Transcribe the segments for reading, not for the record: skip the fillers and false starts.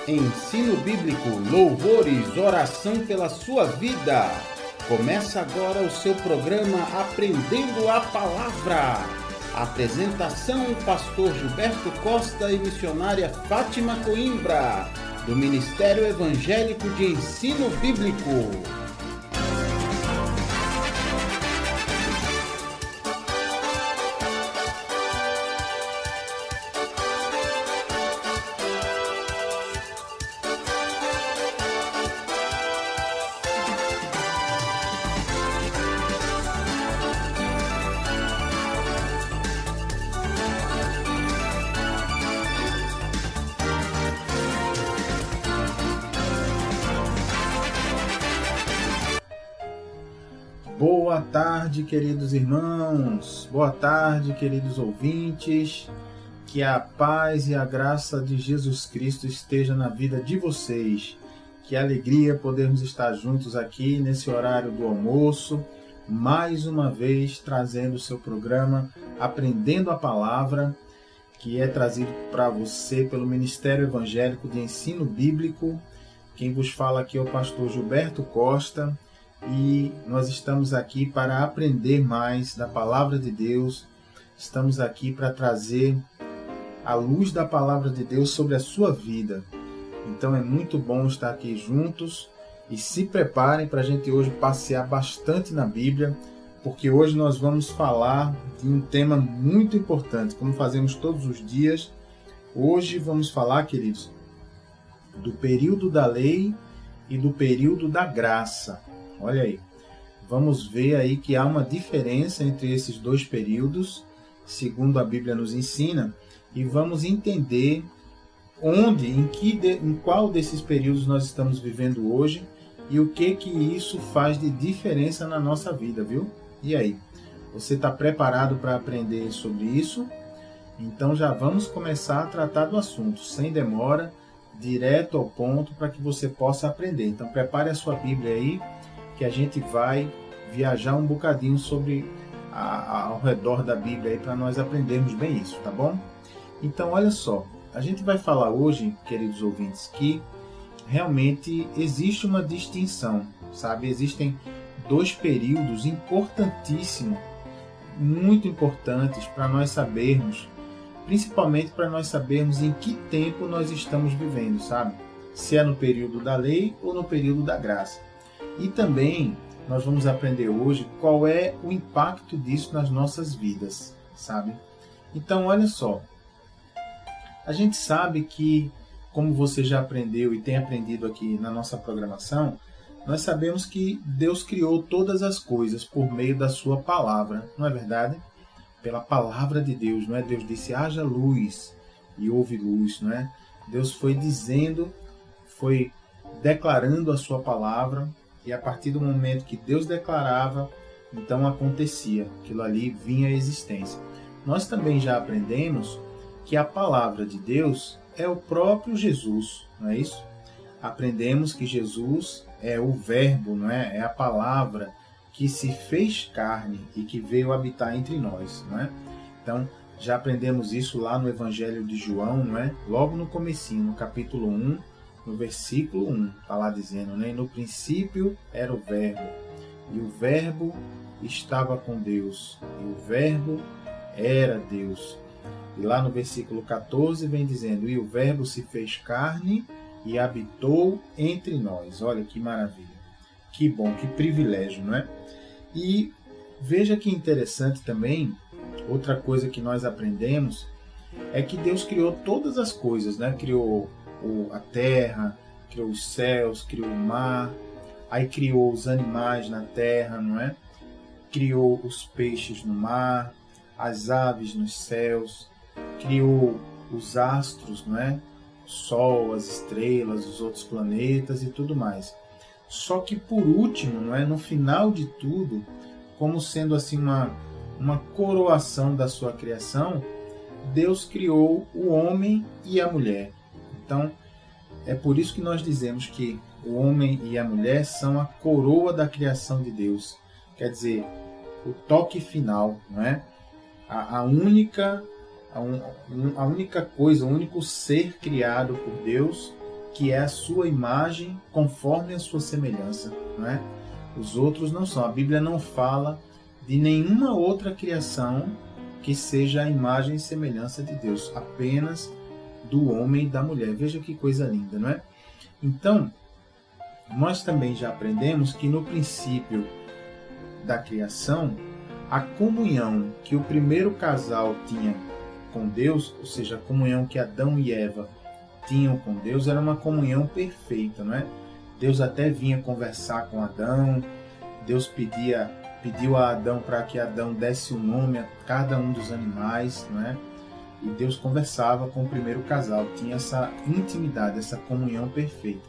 Ensino bíblico, louvores, oração pela sua vida. Começa agora o seu programa Aprendendo a Palavra. Apresentação: Pastor Gilberto Costa e missionária Fátima Coimbra, do Ministério Evangélico de Ensino Bíblico. Boa tarde, queridos irmãos, boa tarde, queridos ouvintes, que a paz e a graça de Jesus Cristo esteja na vida de vocês, que alegria podermos estar juntos aqui nesse horário do almoço, mais uma vez trazendo o seu programa Aprendendo a Palavra, que é trazido para você pelo Ministério Evangélico de Ensino Bíblico. Quem vos fala aqui é o pastor Gilberto Costa. E nós estamos aqui para aprender mais da Palavra de Deus. Estamos aqui para trazer a luz da Palavra de Deus sobre a sua vida. Então é muito bom estar aqui juntos. E se preparem para a gente hoje passear bastante na Bíblia, porque hoje nós vamos falar de um tema muito importante, como fazemos todos os dias. Hoje vamos falar, queridos, do período da lei e do período da graça. Olha aí, vamos ver aí que há uma diferença entre esses dois períodos, segundo a Bíblia nos ensina, e vamos entender em qual desses períodos nós estamos vivendo hoje e o que isso faz de diferença na nossa vida, viu? E aí, você está preparado para aprender sobre isso? Então já vamos começar a tratar do assunto, sem demora, direto ao ponto, para que você possa aprender. Então prepare a sua Bíblia aí, que a gente vai viajar um bocadinho ao redor da Bíblia aí para nós aprendermos bem isso, tá bom? Então, olha só, a gente vai falar hoje, queridos ouvintes, que realmente existe uma distinção, sabe? Existem dois períodos importantíssimos, muito importantes para nós sabermos, principalmente para nós sabermos em que tempo nós estamos vivendo, sabe? Se é no período da lei ou no período da graça. E também nós vamos aprender hoje qual é o impacto disso nas nossas vidas, sabe? Então, olha só, a gente sabe que, como você já aprendeu e tem aprendido aqui na nossa programação, nós sabemos que Deus criou todas as coisas por meio da sua palavra, não é verdade? Pela palavra de Deus, não é? Deus disse, haja luz, e houve luz, não é? Deus foi dizendo, foi declarando a sua palavra, e a partir do momento que Deus declarava, então acontecia, aquilo ali vinha à existência. Nós também já aprendemos que a palavra de Deus é o próprio Jesus, não é isso? Aprendemos que Jesus é o verbo, não é? É a palavra que se fez carne e que veio habitar entre nós, não é? Então, já aprendemos isso lá no Evangelho de João, não é? Logo no comecinho, no capítulo 1, no versículo 1, está lá dizendo, né? No princípio era o verbo, e o verbo estava com Deus, e o verbo era Deus. E lá no versículo 14 vem dizendo, e o verbo se fez carne e habitou entre nós. Olha que maravilha, que bom, que privilégio, não é? E veja que interessante também, outra coisa que nós aprendemos, é que Deus criou todas as coisas, né? Criou a terra, criou os céus, criou o mar, aí criou os animais na terra, não é? Criou os peixes no mar, as aves nos céus, criou os astros, não é? O sol, as estrelas, os outros planetas e tudo mais. Só que por último, não é? No final de tudo, como sendo assim uma coroação da sua criação, Deus criou o homem e a mulher. Então, é por isso que nós dizemos que o homem e a mulher são a coroa da criação de Deus. Quer dizer, o toque final, não é? A única coisa, o único ser criado por Deus que é a sua imagem conforme a sua semelhança, não é? Os outros não são. A Bíblia não fala de nenhuma outra criação que seja a imagem e semelhança de Deus, apenas do homem e da mulher. Veja que coisa linda, não é? Então, nós também já aprendemos que no princípio da criação, a comunhão que o primeiro casal tinha com Deus, ou seja, a comunhão que Adão e Eva tinham com Deus, era uma comunhão perfeita, não é? Deus até vinha conversar com Adão, Deus pediu a Adão para que Adão desse o nome a cada um dos animais, não é? E Deus conversava com o primeiro casal, tinha essa intimidade, essa comunhão perfeita.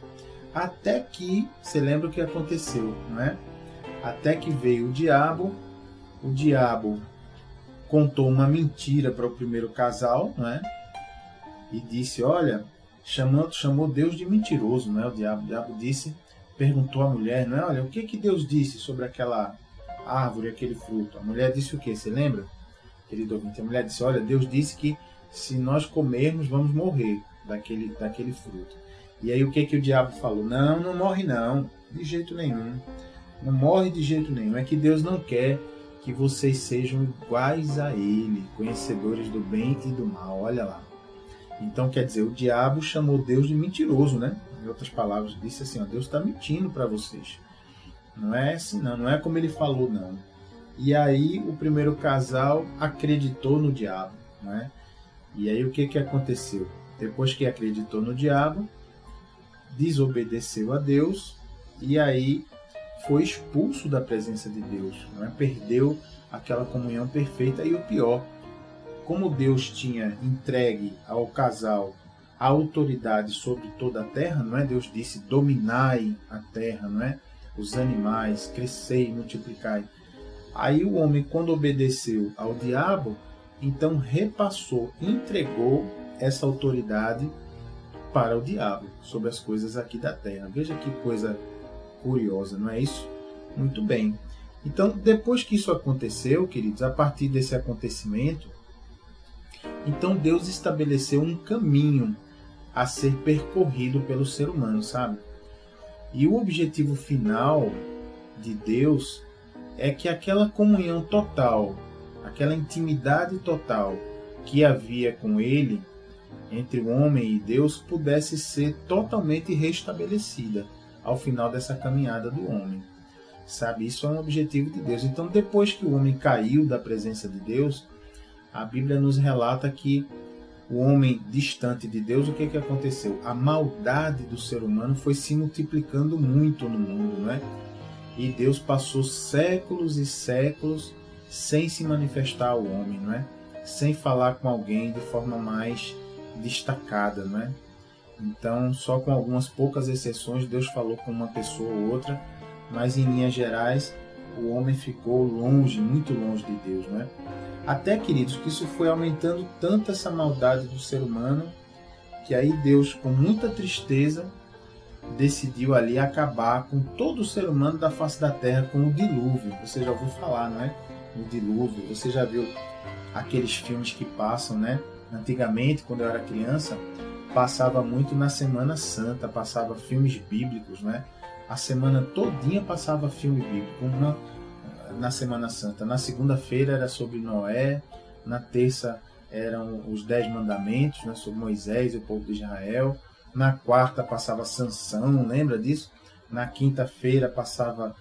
Até que, você lembra o que aconteceu, não é? Até que veio o diabo contou uma mentira para o primeiro casal, não é? E disse, olha, chamou Deus de mentiroso, não é? O diabo disse, perguntou à mulher, não é? Olha, o que Deus disse sobre aquela árvore, aquele fruto? A mulher disse o quê? Você lembra? Querido ouvinte, a mulher disse, olha, Deus disse que se nós comermos, vamos morrer daquele fruto. E aí o que o diabo falou? Não morre não, de jeito nenhum. Não morre de jeito nenhum. É que Deus não quer que vocês sejam iguais a Ele, conhecedores do bem e do mal. Olha lá. Então, quer dizer, o diabo chamou Deus de mentiroso, né? Em outras palavras, disse assim, ó, Deus está mentindo para vocês. Não é assim, não é como ele falou, não. E aí o primeiro casal acreditou no diabo, né? E aí o que aconteceu? Depois que acreditou no diabo, desobedeceu a Deus e aí foi expulso da presença de Deus, não é? Perdeu aquela comunhão perfeita. E o pior, como Deus tinha entregue ao casal a autoridade sobre toda a terra, não é? Deus disse, dominai a terra, não é? Os animais, crescei, multiplicai. Aí o homem, quando obedeceu ao diabo, então repassou, entregou essa autoridade para o diabo sobre as coisas aqui da terra. Veja que coisa curiosa, não é isso? Muito bem. Então, depois que isso aconteceu, queridos, a partir desse acontecimento, então Deus estabeleceu um caminho a ser percorrido pelo ser humano, sabe? E o objetivo final de Deus é que aquela comunhão total, aquela intimidade total que havia com Ele, entre o homem e Deus, pudesse ser totalmente restabelecida ao final dessa caminhada do homem. Sabe, isso é um objetivo de Deus. Então, depois que o homem caiu da presença de Deus, a Bíblia nos relata que o homem distante de Deus, o que aconteceu? A maldade do ser humano foi se multiplicando muito no mundo, não é? E Deus passou séculos e séculos sem se manifestar ao homem, não é? Sem falar com alguém de forma mais destacada, não é? Então, só com algumas poucas exceções, Deus falou com uma pessoa ou outra, mas em linhas gerais, o homem ficou longe, muito longe de Deus, não é? Até, queridos, que isso foi aumentando tanto essa maldade do ser humano, que aí Deus, com muita tristeza, decidiu ali acabar com todo o ser humano da face da terra com o dilúvio. Você já ouviu falar, não é? O dilúvio. Você já viu aqueles filmes que passam, né? Antigamente, quando eu era criança, passava muito na Semana Santa, passava filmes bíblicos, né? A semana todinha passava filme bíblico. Na Semana Santa. Na segunda-feira era sobre Noé, na terça eram os 10 mandamentos, né, sobre Moisés e o povo de Israel. Na quarta passava Sansão, lembra disso? Na quinta-feira passava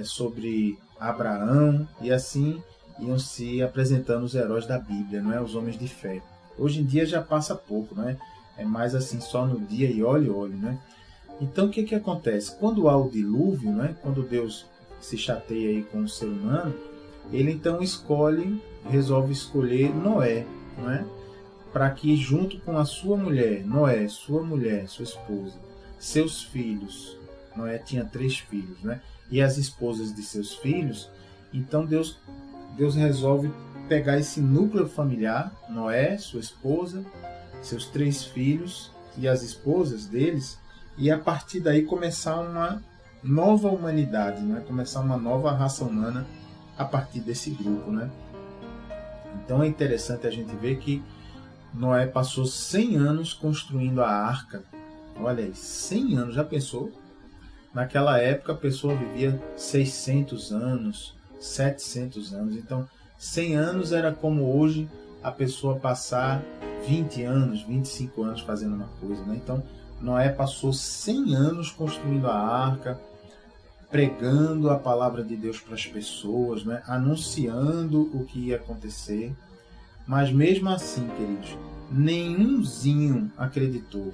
sobre Abraão, e assim iam se apresentando os heróis da Bíblia, não é? Os homens de fé. Hoje em dia já passa pouco, não é? É mais assim, só no dia e olhe, né? Então o que acontece? Quando há o dilúvio, não é? Quando Deus se chateia aí com o ser humano, ele então resolve escolher Noé, não é? Para que junto com a sua mulher, Noé, sua mulher, sua esposa, seus filhos, Noé tinha 3 filhos, né? E as esposas de seus filhos, então Deus resolve pegar esse núcleo familiar, Noé, sua esposa, seus 3 filhos e as esposas deles, e a partir daí começar uma nova humanidade, né? Começar uma nova raça humana a partir desse grupo, né? Então é interessante a gente ver que Noé passou 100 anos construindo a arca, Olha aí, 100 anos, já pensou? Naquela época a pessoa vivia 600 anos, 700 anos. Então, 100 anos era como hoje a pessoa passar 20 anos, 25 anos fazendo uma coisa, né? Então, Noé passou 100 anos construindo a arca, pregando a palavra de Deus para as pessoas, né? Anunciando o que ia acontecer. Mas mesmo assim, queridos, nenhumzinho acreditou.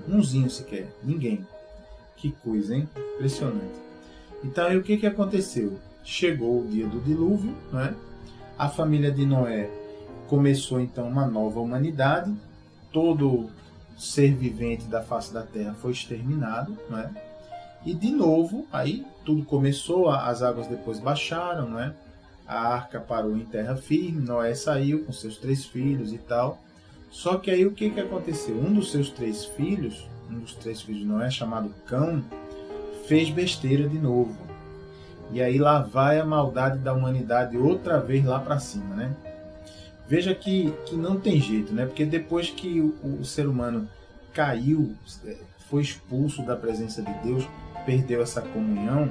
Umzinho sequer, ninguém. Que coisa, hein? Impressionante. Então, aí o que aconteceu? Chegou o dia do dilúvio, né? A família de Noé começou então uma nova humanidade. Todo ser vivente da face da terra foi exterminado, né? E de novo, aí tudo começou, as águas depois baixaram, né? A arca parou em terra firme, Noé saiu com seus 3 filhos e tal. Só que aí o que aconteceu? Um dos 3 filhos de Noé, chamado Cão, fez besteira de novo. E aí lá vai a maldade da humanidade outra vez lá para cima, né? Veja que não tem jeito, né? Porque depois que o ser humano caiu, foi expulso da presença de Deus, perdeu essa comunhão,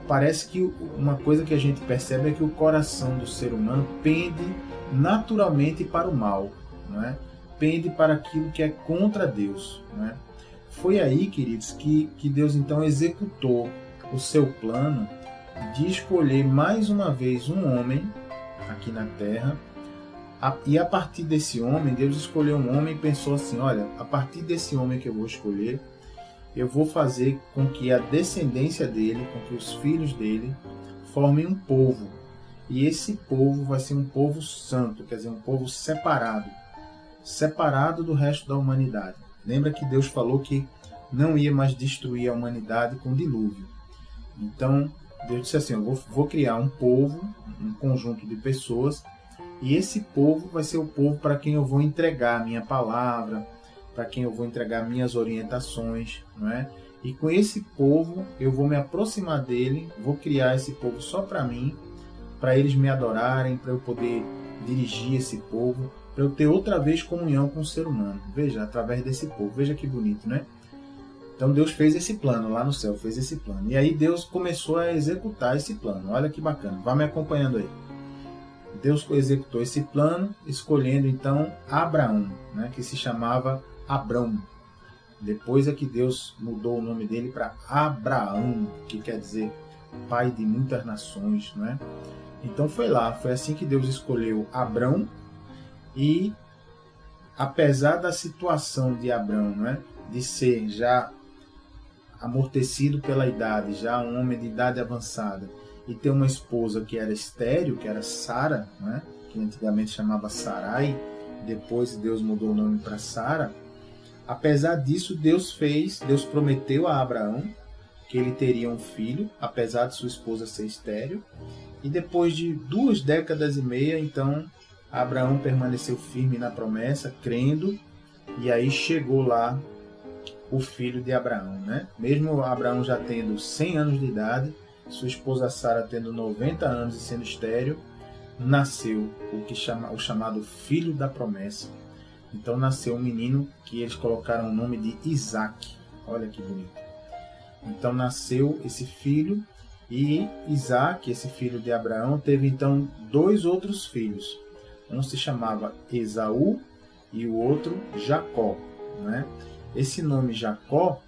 parece que uma coisa que a gente percebe é que o coração do ser humano pende naturalmente para o mal, não é? Pende para aquilo que é contra Deus, não é? Foi aí, queridos, que Deus então executou o seu plano de escolher mais uma vez um homem aqui na terra. E a partir desse homem, Deus escolheu um homem e pensou assim, olha, a partir desse homem que eu vou escolher, eu vou fazer com que a descendência dele, com que os filhos dele formem um povo. E esse povo vai ser um povo santo, quer dizer, um povo separado do resto da humanidade. Lembra que Deus falou que não ia mais destruir a humanidade com dilúvio. Então, Deus disse assim, eu vou criar um povo, um conjunto de pessoas, e esse povo vai ser o povo para quem eu vou entregar a minha palavra, para quem eu vou entregar minhas orientações, não é? E com esse povo eu vou me aproximar dele, vou criar esse povo só para mim, para eles me adorarem, para eu poder dirigir esse povo, para eu ter outra vez comunhão com o ser humano. Veja, através desse povo. Veja que bonito, né? Então Deus fez esse plano lá no céu, fez esse plano. E aí Deus começou a executar esse plano. Olha que bacana, vá me acompanhando aí. Deus executou esse plano, escolhendo então Abraão, né, que se chamava Abrão. Depois é que Deus mudou o nome dele para Abraão, que quer dizer pai de muitas nações, né? Então foi assim que Deus escolheu Abrão. E apesar da situação de Abrão, né, de ser já amortecido pela idade, já um homem de idade avançada, e ter uma esposa que era estéril, que era Sara, né, que antigamente chamava Sarai, depois Deus mudou o nome para Sara. Apesar disso, Deus prometeu a Abraão que ele teria um filho, apesar de sua esposa ser estéril. E depois de 2 décadas e meia, então, Abraão permaneceu firme na promessa, crendo, e aí chegou lá o filho de Abraão, né? Mesmo Abraão já tendo 100 anos de idade, sua esposa Sara tendo 90 anos e sendo estéril, nasceu o chamado filho da promessa. Então nasceu um menino que eles colocaram o nome de Isaac. Olha que bonito. Então nasceu esse filho, e Isaac, esse filho de Abraão, teve então 2 outros filhos. Um se chamava Esaú e o outro Jacó, né? Esse nome Jacó,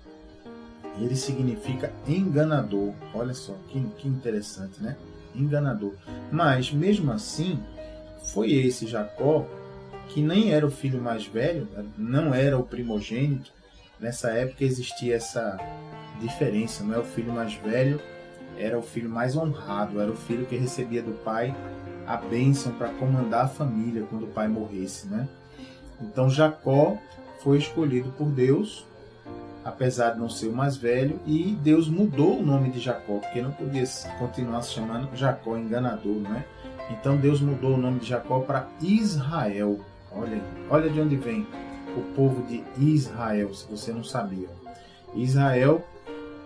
ele significa enganador. Olha só, que interessante, né? Enganador. Mas, mesmo assim, foi esse Jacó, que nem era o filho mais velho, não era o primogênito. Nessa época existia essa diferença, não é? O filho mais velho era o filho mais honrado, era o filho que recebia do pai a bênção para comandar a família quando o pai morresse, né? Então Jacó foi escolhido por Deus, apesar de não ser o mais velho, e Deus mudou o nome de Jacó, porque não podia continuar se chamando Jacó, enganador, né? Então Deus mudou o nome de Jacó para Israel. Olha de onde vem o povo de Israel, se você não sabia. Israel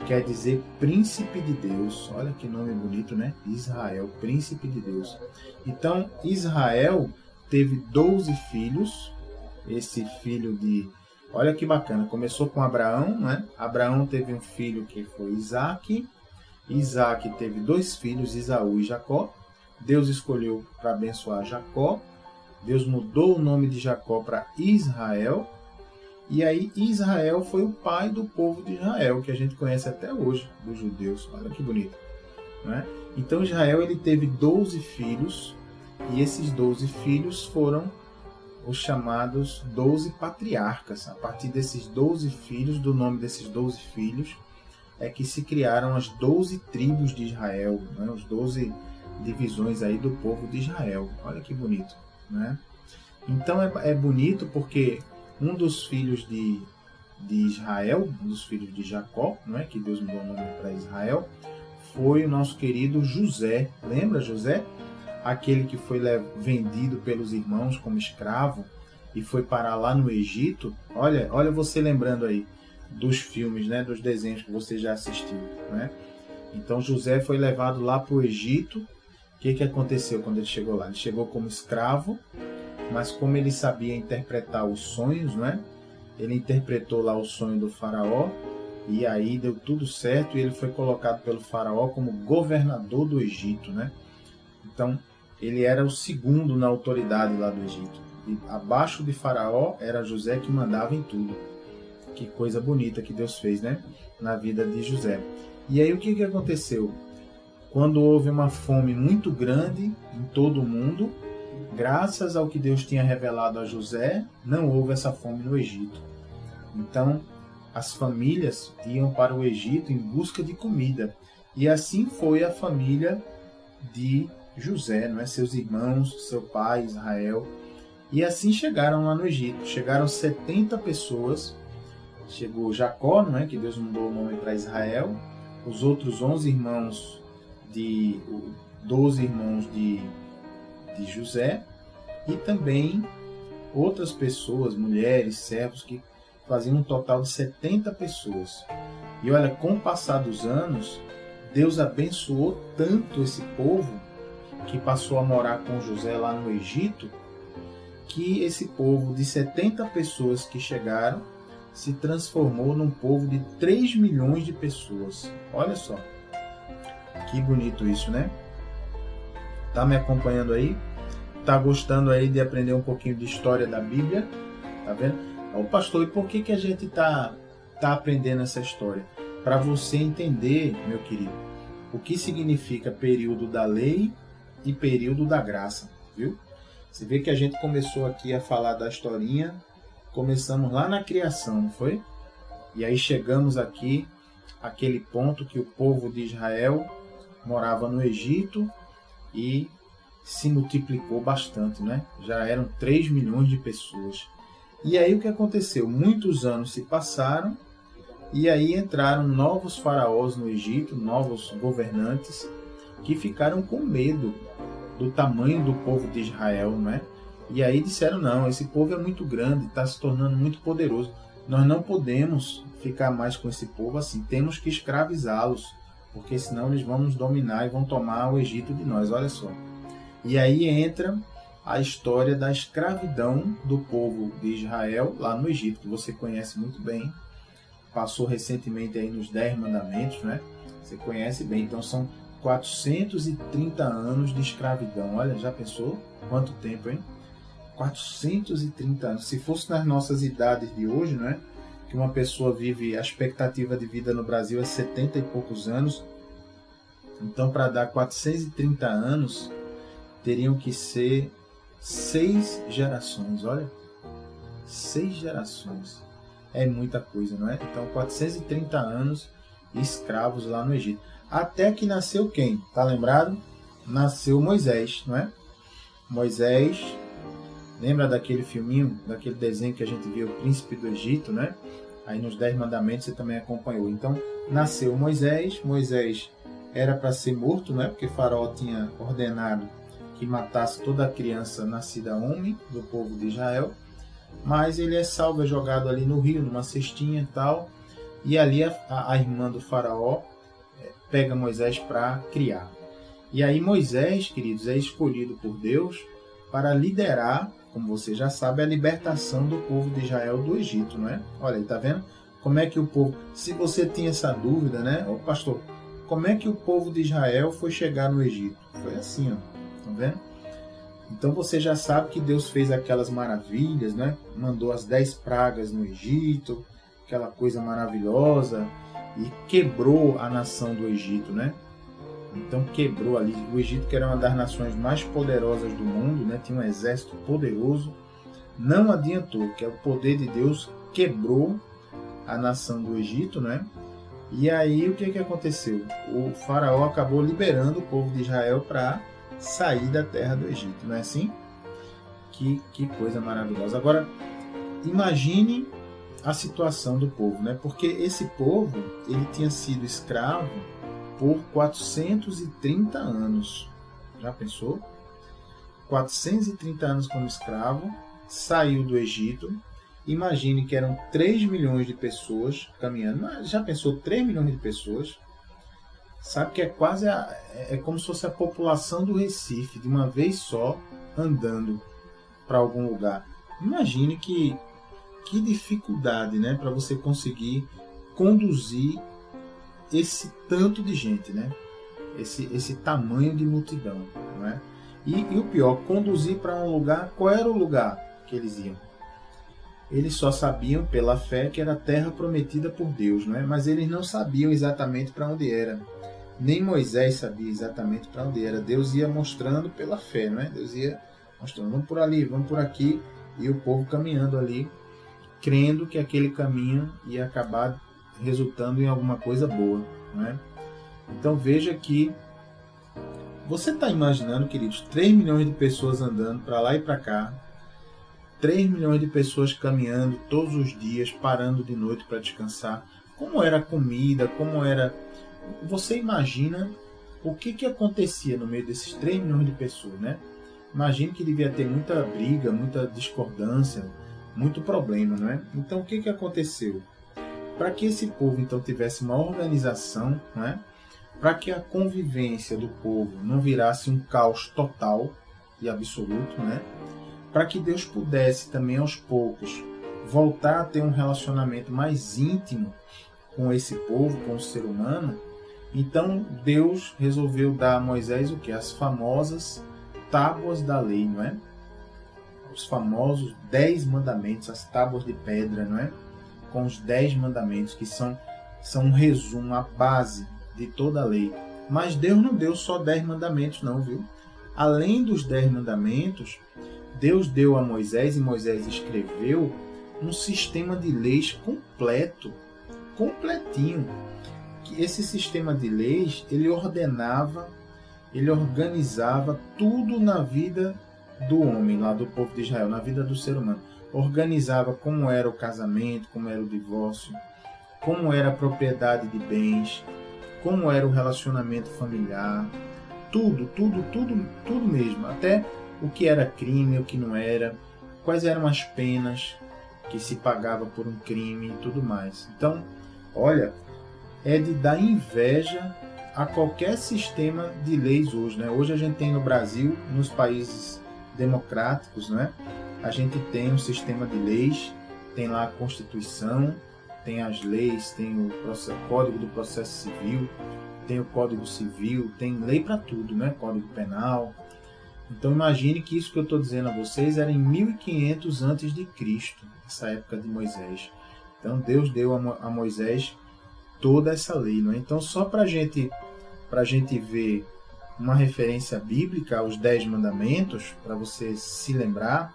quer dizer príncipe de Deus. Olha que nome bonito, né? Israel, príncipe de Deus. Então Israel teve 12 filhos. Esse filho Olha que bacana, começou com Abraão, né? Abraão teve um filho que foi Isaque. Isaque teve 2 filhos, Esaú e Jacó. Deus escolheu para abençoar Jacó. Deus mudou o nome de Jacó para Israel. E aí Israel foi o pai do povo de Israel, que a gente conhece até hoje, dos judeus. Olha que bonito, né? Então Israel ele teve 12 filhos, e esses 12 filhos foram os chamados 12 patriarcas. A partir desses 12 filhos, do nome desses 12 filhos, é que se criaram as 12 tribos de Israel, né? As 12 divisões aí do povo de Israel. Olha que bonito, né? Então é bonito porque um dos filhos de Israel, um dos filhos de Jacó, não é, que Deus mudou o nome para Israel, foi o nosso querido José. Lembra José? Aquele que foi vendido pelos irmãos como escravo e foi parar lá no Egito. Olha você lembrando aí dos filmes, né, dos desenhos que você já assistiu, né? Então José foi levado lá para o Egito. O que aconteceu quando ele chegou lá? Ele chegou como escravo, mas como ele sabia interpretar os sonhos, né? Ele interpretou lá o sonho do faraó, e aí deu tudo certo, e ele foi colocado pelo faraó como governador do Egito, né? Então, ele era o segundo na autoridade lá do Egito. E abaixo de faraó era José que mandava em tudo. Que coisa bonita que Deus fez, né? Na vida de José. E aí o que aconteceu? Quando houve uma fome muito grande em todo o mundo, graças ao que Deus tinha revelado a José, não houve essa fome no Egito. Então, as famílias iam para o Egito em busca de comida. E assim foi a família de José, não é? Seus irmãos, seu pai, Israel. E assim chegaram lá no Egito. Chegaram 70 pessoas. Chegou Jacó, não é? Que Deus mudou o nome para Israel. Os outros 12 irmãos de José, e também outras pessoas, mulheres, servos, que faziam um total de 70 pessoas. E olha, com o passar dos anos, Deus abençoou tanto esse povo, que passou a morar com José lá no Egito, que esse povo de 70 pessoas que chegaram se transformou num povo de 3 milhões de pessoas. Olha só, que bonito isso, né? Tá me acompanhando aí? Tá gostando aí de aprender um pouquinho de história da Bíblia? Tá vendo? Ô pastor, e por que a gente tá aprendendo essa história? Para você entender, meu querido, o que significa período da lei e período da graça, viu? Você vê que a gente começou aqui a falar da historinha, começamos lá na criação, não foi? E aí chegamos aqui àquele ponto que o povo de Israel morava no Egito e se multiplicou bastante, né? Já eram 3 milhões de pessoas. E aí o que aconteceu? Muitos anos se passaram e aí entraram novos faraós no Egito, novos governantes, que ficaram com medo do tamanho do povo de Israel, não é? E aí disseram, não, esse povo é muito grande, está se tornando muito poderoso. Nós não podemos ficar mais com esse povo assim, temos que escravizá-los, porque senão eles vão nos dominar e vão tomar o Egito de nós, olha só. E aí entra a história da escravidão do povo de Israel lá no Egito, que você conhece muito bem. Passou recentemente aí nos 10 mandamentos, né? Você conhece bem. Então são 430 anos de escravidão. Olha, já pensou? Quanto tempo, hein? 430 anos. Se fosse nas nossas idades de hoje, né? Que uma pessoa vive, a expectativa de vida no Brasil é 70 e poucos anos. Então, para dar 430 anos, teriam que ser 6 gerações. Olha, 6 gerações. É muita coisa, não é? Então, 430 anos escravos lá no Egito. Até que nasceu quem? Tá lembrado? Nasceu Moisés, não é? Moisés, lembra daquele filminho, daquele desenho que a gente viu, o Príncipe do Egito, né? Aí nos 10 mandamentos você também acompanhou. Então, nasceu Moisés. Moisés era para ser morto, né? Porque Faraó tinha ordenado que matasse toda a criança nascida homem do povo de Israel. Mas ele é salvo, é jogado ali no rio, numa cestinha e tal. E ali a irmã do Faraó pega Moisés para criar. E aí Moisés, queridos, é escolhido por Deus para liderar como você já sabe, a libertação do povo de Israel do Egito, não é? Olha aí, tá vendo? Como é que o povo... Se você tinha essa dúvida, né? Ô pastor, como é que o povo de Israel foi chegar no Egito? Foi assim, ó. Tá vendo? Então você já sabe que Deus fez aquelas maravilhas, né? Mandou as 10 pragas no Egito, aquela coisa maravilhosa, e quebrou a nação do Egito, né? Então quebrou ali o Egito, que era uma das nações mais poderosas do mundo, né? Tinha um exército poderoso. Não adiantou, que é o poder de Deus quebrou a nação do Egito, né? E aí o que aconteceu? O faraó acabou liberando o povo de Israel para sair da terra do Egito, não é assim? Que coisa maravilhosa. Agora, imagine a situação do povo, né? Porque esse povo, ele tinha sido escravo por 430 anos. Já pensou? 430 anos como escravo, saiu do Egito. Imagine que eram 3 milhões de pessoas caminhando. Já pensou 3 milhões de pessoas? Sabe que é quase é como se fosse a população do Recife, de uma vez só, andando para algum lugar. Imagine que dificuldade, né, para você conseguir conduzir esse tanto de gente, né? Esse tamanho de multidão, não é? E o pior, conduzir para um lugar. Qual era o lugar que eles iam? Eles só sabiam pela fé que era a terra prometida por Deus, não é? Mas eles não sabiam exatamente para onde era. Nem Moisés sabia exatamente para onde era. Deus ia mostrando pela fé, não é? Deus ia mostrando, vamos por ali, vamos por aqui, e o povo caminhando ali, crendo que aquele caminho ia acabar resultando em alguma coisa boa, não é? Então veja que você está imaginando, queridos, 3 milhões de pessoas andando para lá e para cá, 3 milhões de pessoas caminhando todos os dias, parando de noite para descansar. Como era a comida, como era... Você imagina o que acontecia no meio desses 3 milhões de pessoas, né? Imagine que devia ter muita briga, muita discordância, muito problema, não é? Então o que aconteceu? Para que esse povo então tivesse uma organização, não é? Para que a convivência do povo não virasse um caos total e absoluto, né? Para que Deus pudesse também aos poucos voltar a ter um relacionamento mais íntimo com esse povo, com o ser humano, então Deus resolveu dar a Moisés o que? As famosas tábuas da lei, não é? Os famosos 10 mandamentos, as tábuas de pedra, não é? Com os 10 mandamentos, que são um resumo, a base de toda a lei. Mas Deus não deu só 10 mandamentos não, viu? Além dos 10 mandamentos, Deus deu a Moisés, e Moisés escreveu, um sistema de leis completo, completinho. Esse sistema de leis, ele ordenava, ele organizava tudo na vida do homem, lá do povo de Israel, na vida do ser humano. Organizava como era o casamento, como era o divórcio, como era a propriedade de bens, como era o relacionamento familiar, tudo mesmo, até o que era crime, o que não era, quais eram as penas que se pagava por um crime e tudo mais. Então, olha, é de dar inveja a qualquer sistema de leis hoje, né? Hoje a gente tem no Brasil, nos países democráticos, né? A gente tem um sistema de leis, tem lá a Constituição, tem as leis, tem o Código do Processo Civil, tem o Código Civil, tem lei para tudo, né? Código Penal. Então imagine que isso que eu estou dizendo a vocês era em 1500 a.C., essa época de Moisés. Então Deus deu a Moisés toda essa lei, não é? Então só para a gente ver uma referência bíblica aos 10 mandamentos, para você se lembrar,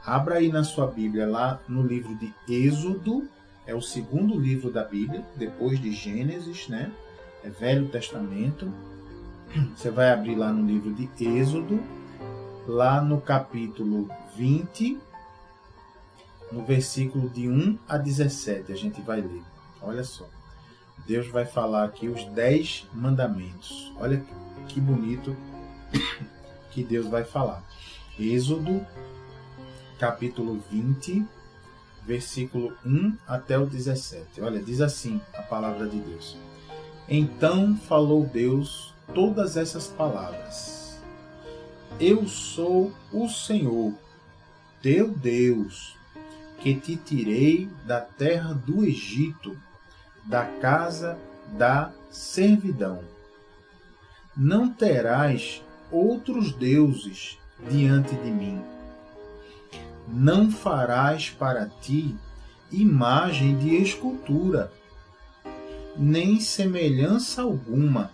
abra aí na sua Bíblia, lá no livro de Êxodo, é o segundo livro da Bíblia, depois de Gênesis, né? É Velho Testamento. Você vai abrir lá no livro de Êxodo, lá no capítulo 20, no versículo de 1 a 17, a gente vai ler. Olha só, Deus vai falar aqui os 10 mandamentos. Olha que bonito que Deus vai falar. Êxodo, capítulo 20, versículo 1 até o 17. Olha, diz assim a palavra de Deus. Então falou Deus todas essas palavras. Eu sou o Senhor, teu Deus, que te tirei da terra do Egito, da casa da servidão. Não terás outros deuses diante de mim. Não farás para ti imagem de escultura, nem semelhança alguma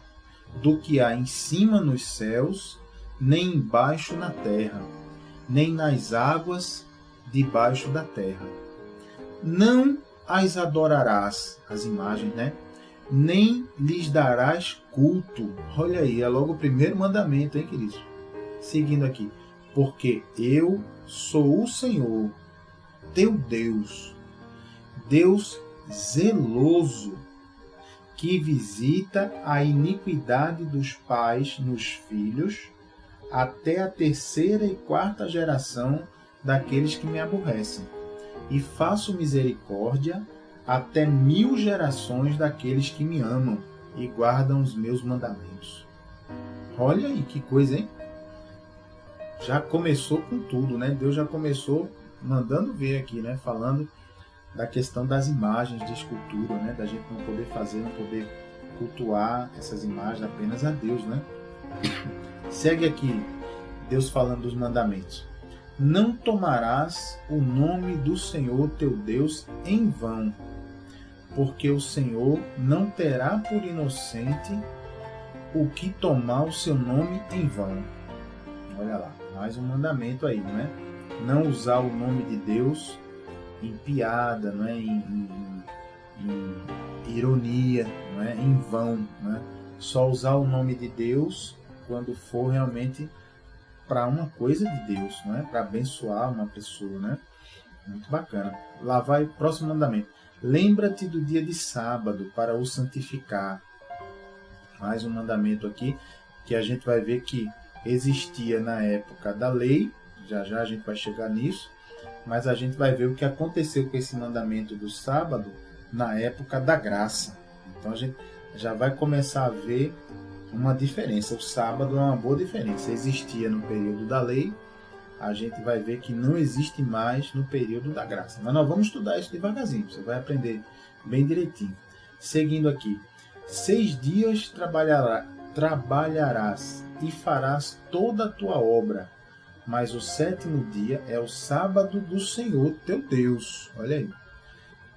do que há em cima nos céus, nem embaixo na terra, nem nas águas debaixo da terra. Não as adorarás, as imagens, né? Nem lhes darás culto. Olha aí, é logo o primeiro mandamento, hein, queridos? Seguindo aqui. Porque eu sou o Senhor, teu Deus, Deus zeloso, que visita a iniquidade dos pais nos filhos, até a terceira e quarta geração daqueles que me aborrecem, e faço misericórdia até 1000 gerações daqueles que me amam e guardam os meus mandamentos. Olha aí que coisa, hein? Já começou com tudo, né? Deus já começou mandando ver aqui, né? Falando da questão das imagens de escultura, né? Da gente não poder fazer, não poder cultuar essas imagens apenas a Deus, né? Segue aqui Deus falando dos mandamentos. Não tomarás o nome do Senhor teu Deus em vão, porque o Senhor não terá por inocente o que tomar o seu nome em vão. Olha lá, mais um mandamento aí, não é? Não usar o nome de Deus em piada, não é? em ironia, não é? Em vão, não é? Só usar o nome de Deus quando for realmente para uma coisa de Deus, não é? Para abençoar uma pessoa, né? Muito bacana. Lá vai o próximo mandamento. Lembra-te do dia de sábado para o santificar. Mais um mandamento aqui que a gente vai ver que existia na época da lei. Já já a gente vai chegar nisso. Mas a gente vai ver o que aconteceu com esse mandamento do sábado na época da graça. Então a gente já vai começar a ver uma diferença. O sábado é uma boa diferença. Existia no período da lei, a gente vai ver que não existe mais no período da graça. Mas nós vamos estudar isso devagarzinho, você vai aprender bem direitinho. Seguindo aqui. 6 dias trabalharás e farás toda a tua obra, mas o 7º dia é o sábado do Senhor teu Deus. Olha aí.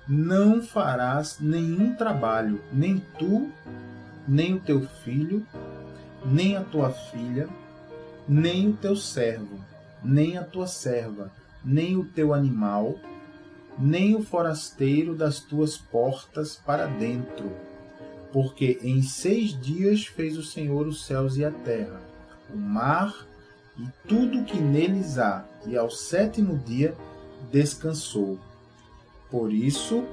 Não farás nenhum trabalho, nem tu, nem o teu filho, nem a tua filha, nem o teu servo, nem a tua serva, nem o teu animal, nem o forasteiro das tuas portas para dentro. Porque em 6 dias fez o Senhor os céus e a terra, o mar e tudo que neles há, e ao 7º dia descansou. Por isso,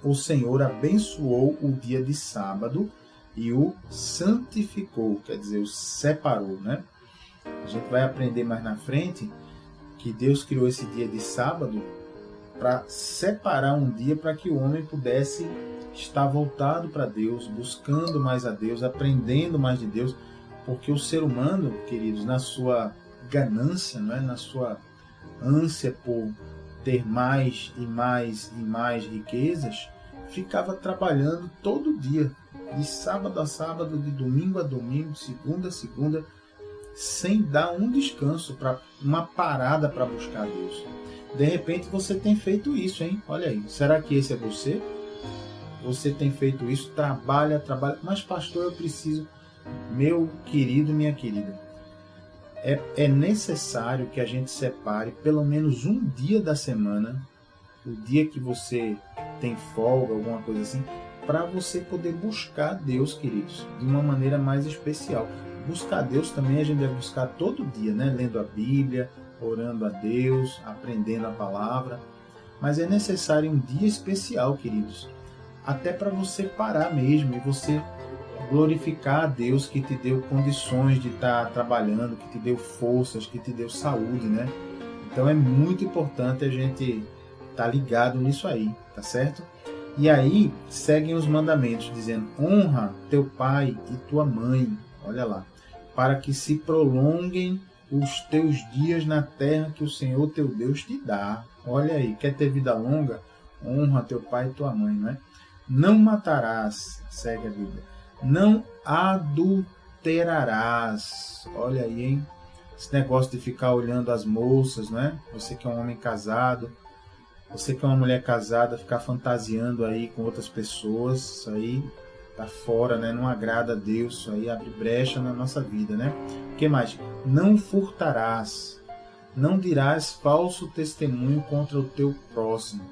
o Senhor abençoou o dia de sábado e o santificou, quer dizer, o separou, né? A gente vai aprender mais na frente que Deus criou esse dia de sábado para separar um dia para que o homem pudesse estar voltado para Deus, buscando mais a Deus, aprendendo mais de Deus, porque o ser humano, queridos, na sua ganância, não é? Na sua ânsia por ter mais e mais e mais riquezas, ficava trabalhando todo dia, de sábado a sábado, de domingo a domingo, de segunda a segunda, sem dar um descanso, uma parada para buscar Deus. De repente você tem feito isso, hein? Olha aí, será que esse é você? Você tem feito isso, trabalha, mas pastor, eu preciso, meu querido, minha querida, é necessário que a gente separe pelo menos um dia da semana, o dia que você tem folga, alguma coisa assim, para você poder buscar Deus, queridos, de uma maneira mais especial. Buscar Deus também a gente deve buscar todo dia, né? Lendo a Bíblia, orando a Deus, aprendendo a palavra. Mas é necessário um dia especial, queridos, até para você parar mesmo e você glorificar a Deus que te deu condições de estar trabalhando, que te deu forças, que te deu saúde, né? Então é muito importante a gente estar ligado nisso aí, tá certo? E aí seguem os mandamentos dizendo: honra teu pai e tua mãe, olha lá, para que se prolonguem os teus dias na terra que o Senhor teu Deus te dá. Olha aí, quer ter vida longa? Honra teu pai e tua mãe, não é? Não matarás, segue a Bíblia. Não adulterarás. Olha aí, hein? Esse negócio de ficar olhando as moças, né? Você que é um homem casado, você que é uma mulher casada, ficar fantasiando aí com outras pessoas, isso aí tá fora, né? Não agrada a Deus, isso aí abre brecha na nossa vida, né? O que mais? Não furtarás, não dirás falso testemunho contra o teu próximo,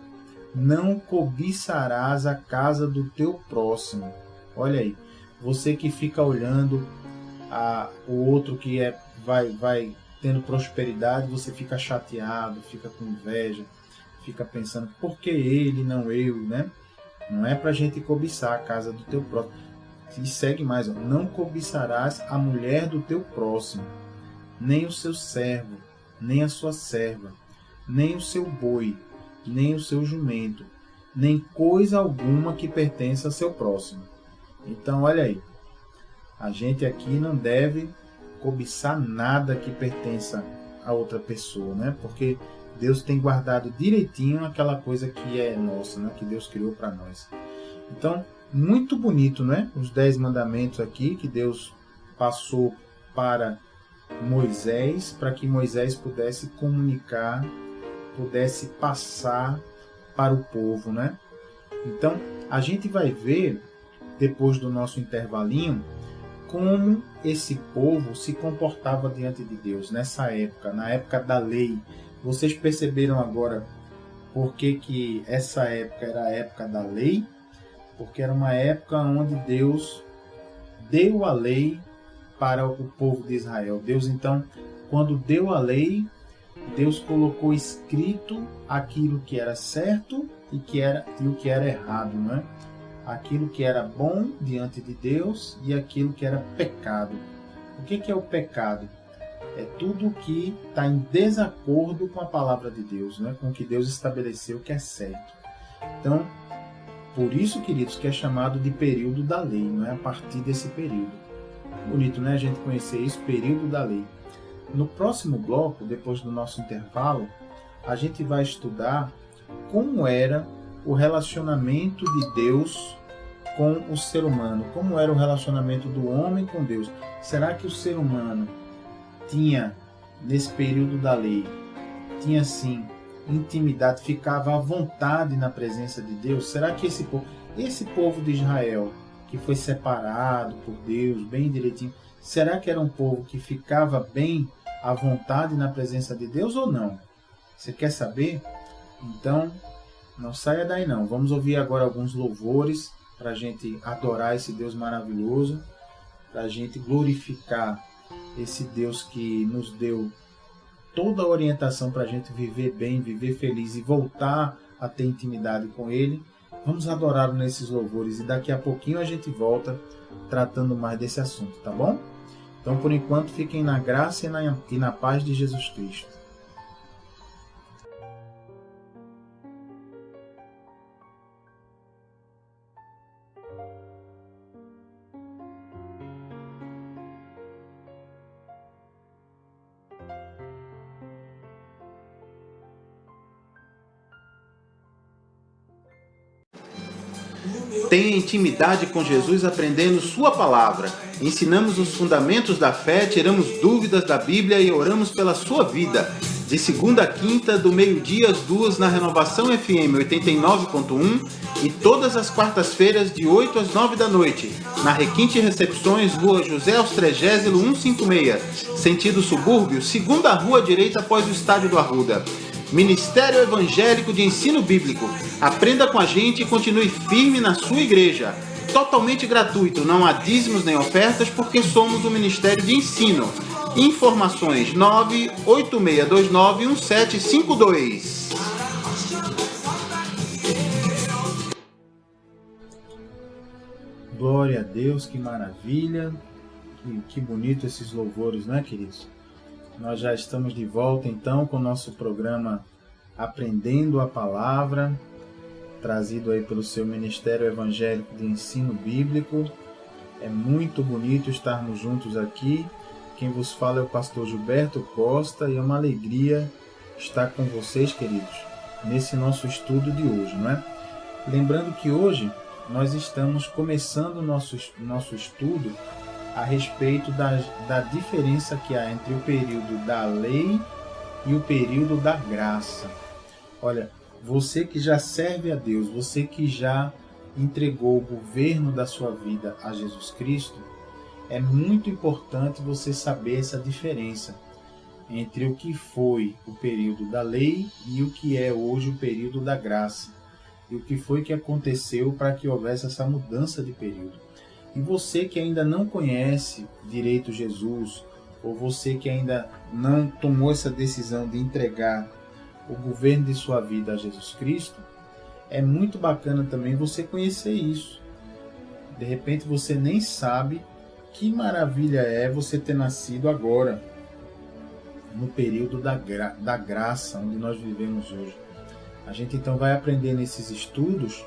não cobiçarás a casa do teu próximo. Olha aí, você que fica olhando o outro que vai tendo prosperidade, você fica chateado, fica com inveja, fica pensando, por que ele, não eu, né? Não é para a gente cobiçar a casa do teu próximo. E segue mais, ó. Não cobiçarás a mulher do teu próximo, nem o seu servo, nem a sua serva, nem o seu boi, nem o seu jumento, nem coisa alguma que pertença ao seu próximo. Então, olha aí, a gente aqui não deve cobiçar nada que pertença a outra pessoa, né? Porque Deus tem guardado direitinho aquela coisa que é nossa, né? Que Deus criou para nós. Então, muito bonito, né? Os 10 mandamentos aqui que Deus passou para Moisés, para que Moisés pudesse comunicar, pudesse passar para o povo, né? Então, a gente vai ver, depois do nosso intervalinho, como esse povo se comportava diante de Deus nessa época, na época da lei. Vocês perceberam agora por que essa época era a época da lei? Porque era uma época onde Deus deu a lei para o povo de Israel. Deus, então, quando deu a lei, Deus colocou escrito aquilo que era certo e o que era errado, não é? Aquilo que era bom diante de Deus e aquilo que era pecado. O que é o pecado? É tudo que está em desacordo com a palavra de Deus, né? Com o que Deus estabeleceu que é certo. Então, por isso, queridos, que é chamado de período da lei, não é? A partir desse período. Bonito, né? A gente conhecer isso, período da lei. No próximo bloco, depois do nosso intervalo, a gente vai estudar como era o relacionamento de Deus com o ser humano, como era o relacionamento do homem com Deus. Será que o ser humano tinha, nesse período da lei, tinha sim intimidade, ficava à vontade na presença de Deus? Será que esse povo de Israel, que foi separado por Deus, bem direitinho, será que era um povo que ficava bem à vontade na presença de Deus ou não? Você quer saber? Então, não saia daí não. Vamos ouvir agora alguns louvores para a gente adorar esse Deus maravilhoso, para a gente glorificar esse Deus que nos deu toda a orientação para a gente viver bem, viver feliz e voltar a ter intimidade com Ele. Vamos adorá-lo nesses louvores e daqui a pouquinho a gente volta tratando mais desse assunto, tá bom? Então, por enquanto, fiquem na graça e na paz de Jesus Cristo. Tenha intimidade com Jesus aprendendo Sua palavra. Ensinamos os fundamentos da fé, tiramos dúvidas da Bíblia e oramos pela sua vida. De segunda a quinta, do meio-dia às 2 na Renovação FM 89.1 e todas as quartas-feiras de 8 às 9 da noite, na Requinte Recepções, Rua José Austrégésilo 156, sentido subúrbio, segunda rua direita após o Estádio do Arruda. Ministério Evangélico de Ensino Bíblico. Aprenda com a gente e continue firme na sua igreja. Totalmente gratuito, não há dízimos nem ofertas porque somos um ministério de ensino. Informações 986291752. Glória a Deus, que maravilha. Que bonito esses louvores, né, queridos? Nós já estamos de volta, então, com o nosso programa Aprendendo a Palavra, trazido aí pelo seu Ministério Evangélico de Ensino Bíblico. É muito bonito estarmos juntos aqui. quem vos fala é o pastor Gilberto Costa e é uma alegria estar com vocês, queridos, nesse nosso estudo de hoje, não é? Lembrando que hoje nós estamos começando o nosso estudo a respeito da diferença que há entre o período da lei e o período da graça. Olha, você que já serve a Deus, você que já entregou o governo da sua vida a Jesus Cristo, é muito importante você saber essa diferença entre o que foi o período da lei e o que é hoje o período da graça. E o que foi que aconteceu para que houvesse essa mudança de período. E você que ainda não conhece direito Jesus, ou você que ainda não tomou essa decisão de entregar o governo de sua vida a Jesus Cristo, é muito bacana também você conhecer isso. De repente você nem sabe que maravilha é você ter nascido agora, no período da graça, onde nós vivemos hoje. A gente então vai aprender nesses estudos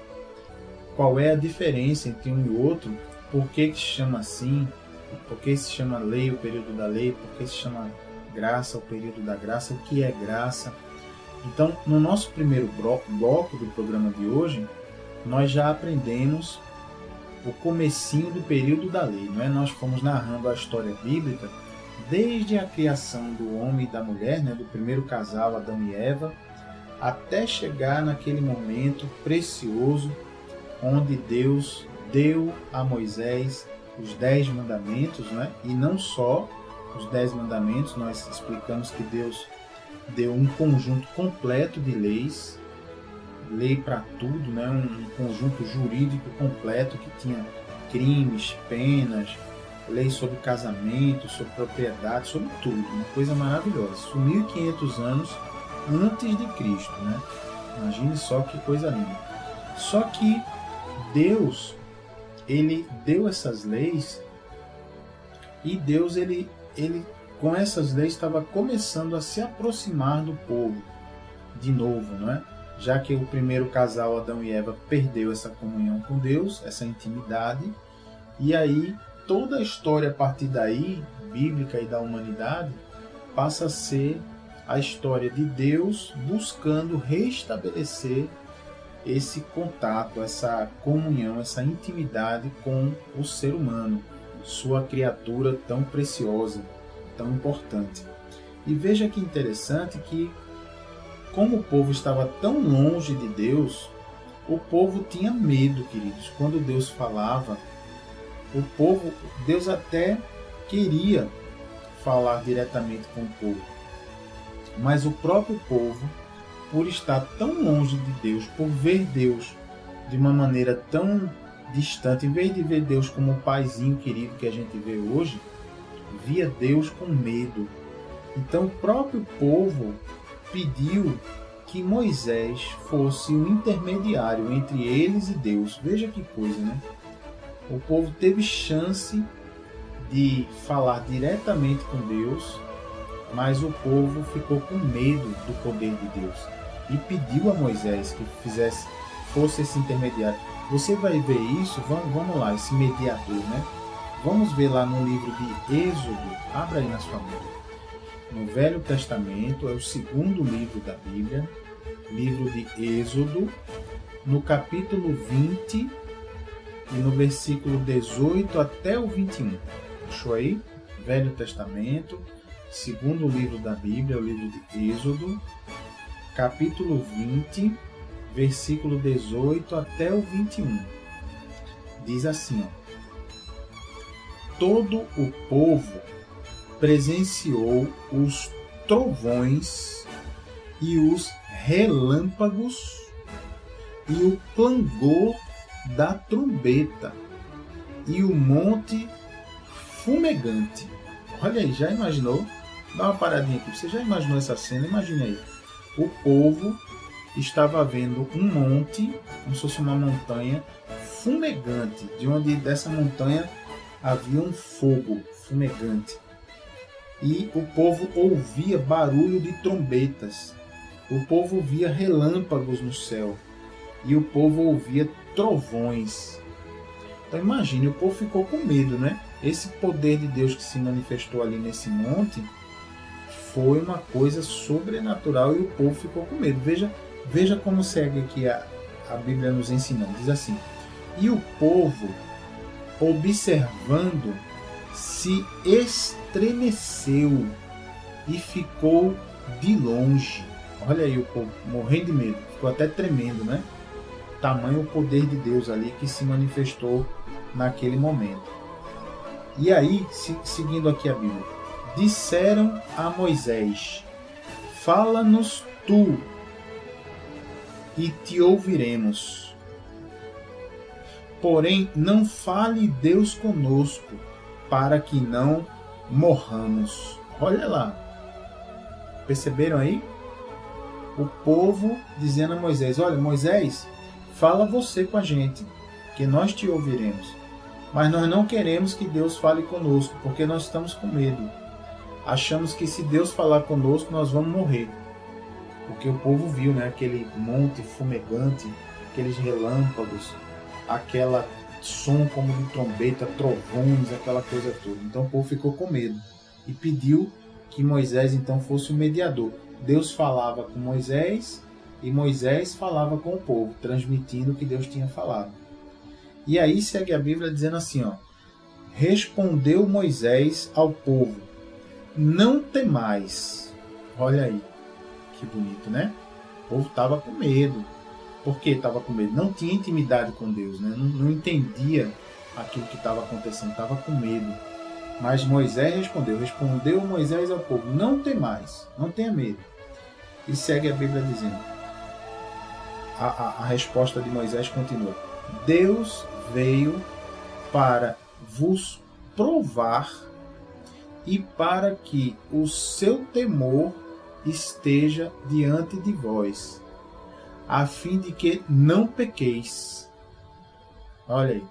qual é a diferença entre um e outro, por que se chama assim, por que se chama lei, o período da lei, por que se chama graça, o período da graça, o que é graça. Então, no nosso primeiro bloco do programa de hoje, nós já aprendemos o comecinho do período da lei, não é? Nós fomos narrando a história bíblica desde a criação do homem e da mulher, né? Do primeiro casal, Adão e Eva, até chegar naquele momento precioso onde Deus deu a Moisés os 10 mandamentos, né? E não só os 10 mandamentos, nós explicamos que Deus deu um conjunto completo de leis, lei para tudo, né? Um conjunto jurídico completo que tinha crimes, penas, lei sobre casamento, sobre propriedade, sobre tudo, uma coisa maravilhosa. Isso 1500 anos antes de Cristo, né? Imagine só que coisa linda. Só que Deus, ele deu essas leis e Deus, ele com essas leis estava começando a se aproximar do povo de novo, não é? Já que o primeiro casal, Adão e Eva, perdeu essa comunhão com Deus, essa intimidade, e aí toda a história a partir daí, bíblica e da humanidade, passa a ser a história de Deus buscando restabelecer esse contato, essa comunhão, essa intimidade com o ser humano, sua criatura tão preciosa, tão importante. E veja que interessante que, como o povo estava tão longe de Deus, o povo tinha medo, queridos. Quando Deus falava, Deus até queria falar diretamente com o povo, mas o próprio povo, por estar tão longe de Deus, por ver Deus de uma maneira tão distante, em vez de ver Deus como o paizinho querido que a gente vê hoje, via Deus com medo. Então o próprio povo pediu que Moisés fosse o intermediário entre eles e Deus. Veja que coisa, né? O povo teve chance de falar diretamente com Deus, mas o povo ficou com medo do poder de Deus e pediu a Moisés que fosse esse intermediário. Você vai ver isso, vamos lá, esse mediador, né? Vamos ver lá no livro de Êxodo, abra aí na sua Bíblia. No Velho Testamento, é o segundo livro da Bíblia, livro de Êxodo, no capítulo 20 e no versículo 18 até o 21. Achou aí? Velho Testamento, segundo livro da Bíblia, o livro de Êxodo, capítulo 20, versículo 18 até o 21. Diz assim, ó: todo o povo presenciou os trovões e os relâmpagos e o clangor da trombeta e o monte fumegante. Olha aí, já imaginou? Dá uma paradinha aqui. Você já imaginou essa cena? Imagine aí. O povo estava vendo um monte, como se fosse uma montanha fumegante, de onde dessa montanha havia um fogo fumegante. E o povo ouvia barulho de trombetas. O povo via relâmpagos no céu. E o povo ouvia trovões. Então imagine, o povo ficou com medo, né? Esse poder de Deus que se manifestou ali nesse monte foi uma coisa sobrenatural e o povo ficou com medo. Veja como segue aqui a Bíblia nos ensinando. Diz assim: e o povo, observando, se estremeceu e ficou de longe. Olha aí o povo morrendo de medo, ficou até tremendo, né? Tamanho o poder de Deus ali que se manifestou naquele momento. E aí, seguindo aqui a Bíblia, disseram a Moisés: fala-nos tu e te ouviremos. Porém, não fale Deus conosco, para que não morramos. Olha lá. Perceberam aí? O povo dizendo a Moisés: olha, Moisés, fala você com a gente, que nós te ouviremos. Mas nós não queremos que Deus fale conosco, porque nós estamos com medo. Achamos que se Deus falar conosco, nós vamos morrer. Porque o povo viu, né, aquele monte fumegante, aqueles relâmpagos, aquela som como de trombeta, trovões, aquela coisa toda. Então o povo ficou com medo e pediu que Moisés então fosse o mediador. Deus falava com Moisés e Moisés falava com o povo, transmitindo o que Deus tinha falado. E aí segue a Bíblia dizendo assim, ó: respondeu Moisés ao povo: não temais. Olha aí, que bonito, né? O povo estava com medo. Por que estava com medo? Não tinha intimidade com Deus, né? Não entendia aquilo que estava acontecendo, estava com medo. Mas Moisés respondeu Moisés ao povo: não temais, não tenha medo. E segue a Bíblia dizendo, a resposta de Moisés continua: Deus veio para vos provar e para que o seu temor esteja diante de vós, a fim de que não pequeis. Olha aí.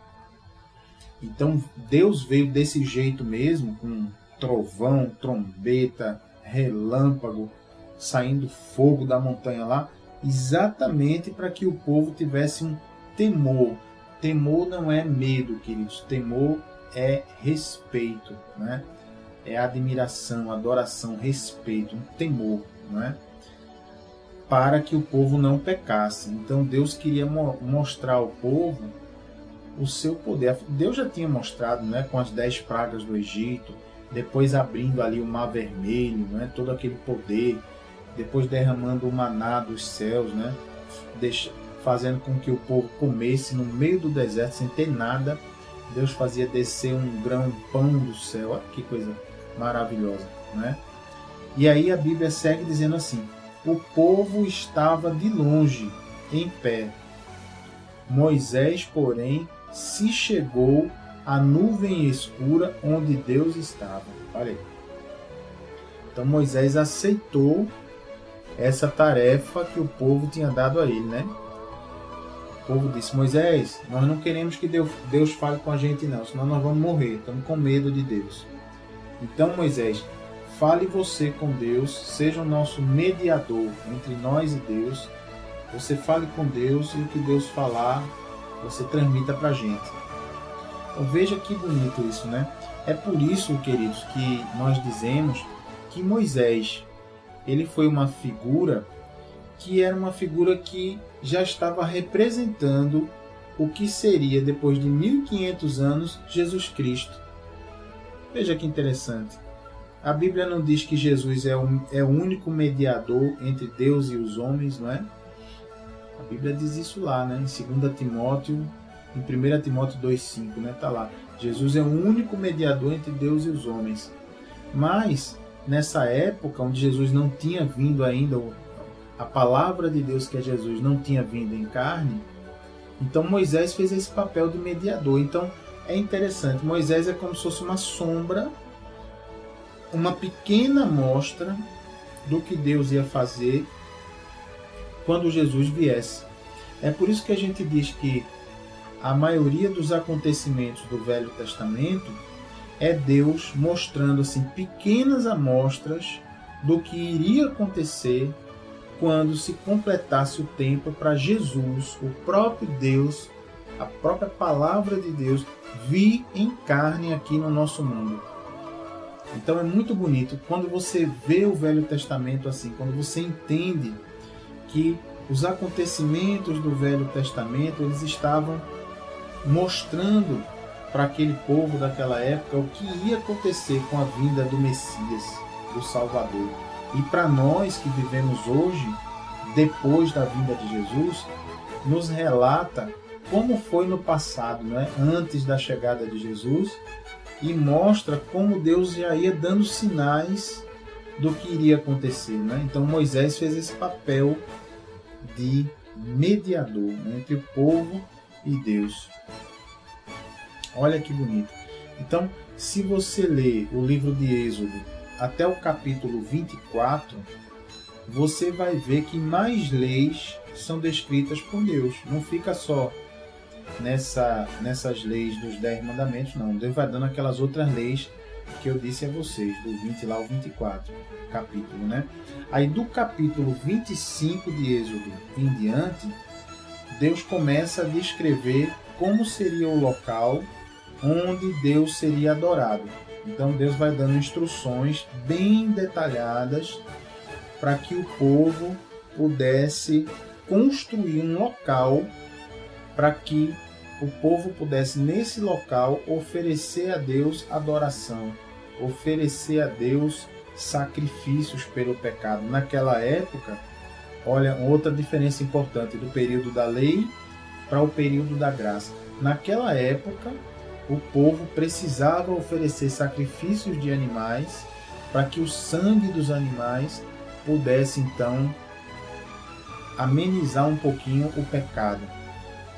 Então Deus veio desse jeito mesmo, com trovão, trombeta, relâmpago, saindo fogo da montanha lá, exatamente para que o povo tivesse um temor. Temor não é medo, queridos. Temor é respeito, né? É admiração, adoração, respeito, um temor, né? Para que o povo não pecasse. Então Deus queria mostrar ao povo o seu poder. Deus já tinha mostrado, né, com as 10 pragas do Egito, depois abrindo ali o Mar Vermelho, né, todo aquele poder, depois derramando o maná dos céus, né, fazendo com que o povo comesse no meio do deserto sem ter nada. Deus fazia descer um grão, pão do céu. Olha que coisa maravilhosa, né? E aí a Bíblia segue dizendo assim: o povo estava de longe, em pé. Moisés, porém, se chegou à nuvem escura onde Deus estava. Olha aí. Então Moisés aceitou essa tarefa que o povo tinha dado a ele, né? O povo disse: Moisés, nós não queremos que Deus fale com a gente não, senão nós vamos morrer, estamos com medo de Deus. Então Moisés, fale você com Deus, seja o nosso mediador entre nós e Deus. Você fale com Deus e o que Deus falar, você transmita para a gente. Então veja que bonito isso, né? É por isso, queridos, que nós dizemos que Moisés, ele foi uma figura que era uma figura que já estava representando o que seria, depois de 1500 anos, Jesus Cristo. Veja que interessante. A Bíblia não diz que Jesus é o único mediador entre Deus e os homens, não é? A Bíblia diz isso lá, né? Em 2 Timóteo, em 1 Timóteo 2,5, né? Tá lá. Jesus é o único mediador entre Deus e os homens. Mas, nessa época, onde Jesus não tinha vindo ainda, a palavra de Deus, que é Jesus, não tinha vindo em carne, então Moisés fez esse papel de mediador. Então, é interessante. Moisés é como se fosse uma sombra, uma pequena amostra do que Deus ia fazer quando Jesus viesse. É por isso que a gente diz que a maioria dos acontecimentos do Velho Testamento é Deus mostrando assim pequenas amostras do que iria acontecer quando se completasse o tempo para Jesus, o próprio Deus, a própria palavra de Deus vir em carne aqui no nosso mundo. Então é muito bonito quando você vê o Velho Testamento assim, quando você entende que os acontecimentos do Velho Testamento, eles estavam mostrando para aquele povo daquela época o que ia acontecer com a vinda do Messias, do Salvador. E para nós que vivemos hoje, depois da vinda de Jesus, nos relata como foi no passado, né? Antes da chegada de Jesus, e mostra como Deus já ia dando sinais do que iria acontecer, né? Então Moisés fez esse papel de mediador, né, entre o povo e Deus. Olha que bonito. Então, se você ler o livro de Êxodo até o capítulo 24, você vai ver que mais leis são descritas por Deus. Não fica só nessas leis dos 10 mandamentos, não. Deus vai dando aquelas outras leis que eu disse a vocês, do 20 lá ao 24 capítulo, né? Aí do capítulo 25 de Êxodo em diante, Deus começa a descrever como seria o local onde Deus seria adorado. Então Deus vai dando instruções bem detalhadas para que o povo pudesse construir um local para que o povo pudesse, nesse local, oferecer a Deus adoração, oferecer a Deus sacrifícios pelo pecado. Naquela época, olha, outra diferença importante do período da lei para o período da graça. Naquela época, o povo precisava oferecer sacrifícios de animais para que o sangue dos animais pudesse, então, amenizar um pouquinho o pecado.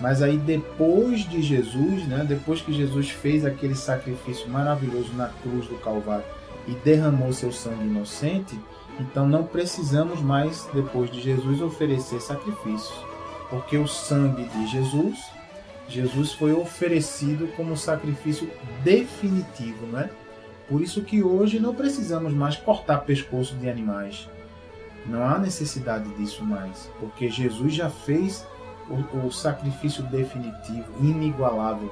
Mas aí depois de Jesus, né, depois que Jesus fez aquele sacrifício maravilhoso na cruz do Calvário e derramou seu sangue inocente, então não precisamos mais, depois de Jesus, oferecer sacrifícios. Porque o sangue de Jesus foi oferecido como sacrifício definitivo, né? Por isso que hoje não precisamos mais cortar pescoço de animais. Não há necessidade disso mais, porque Jesus já fez o sacrifício definitivo, inigualável.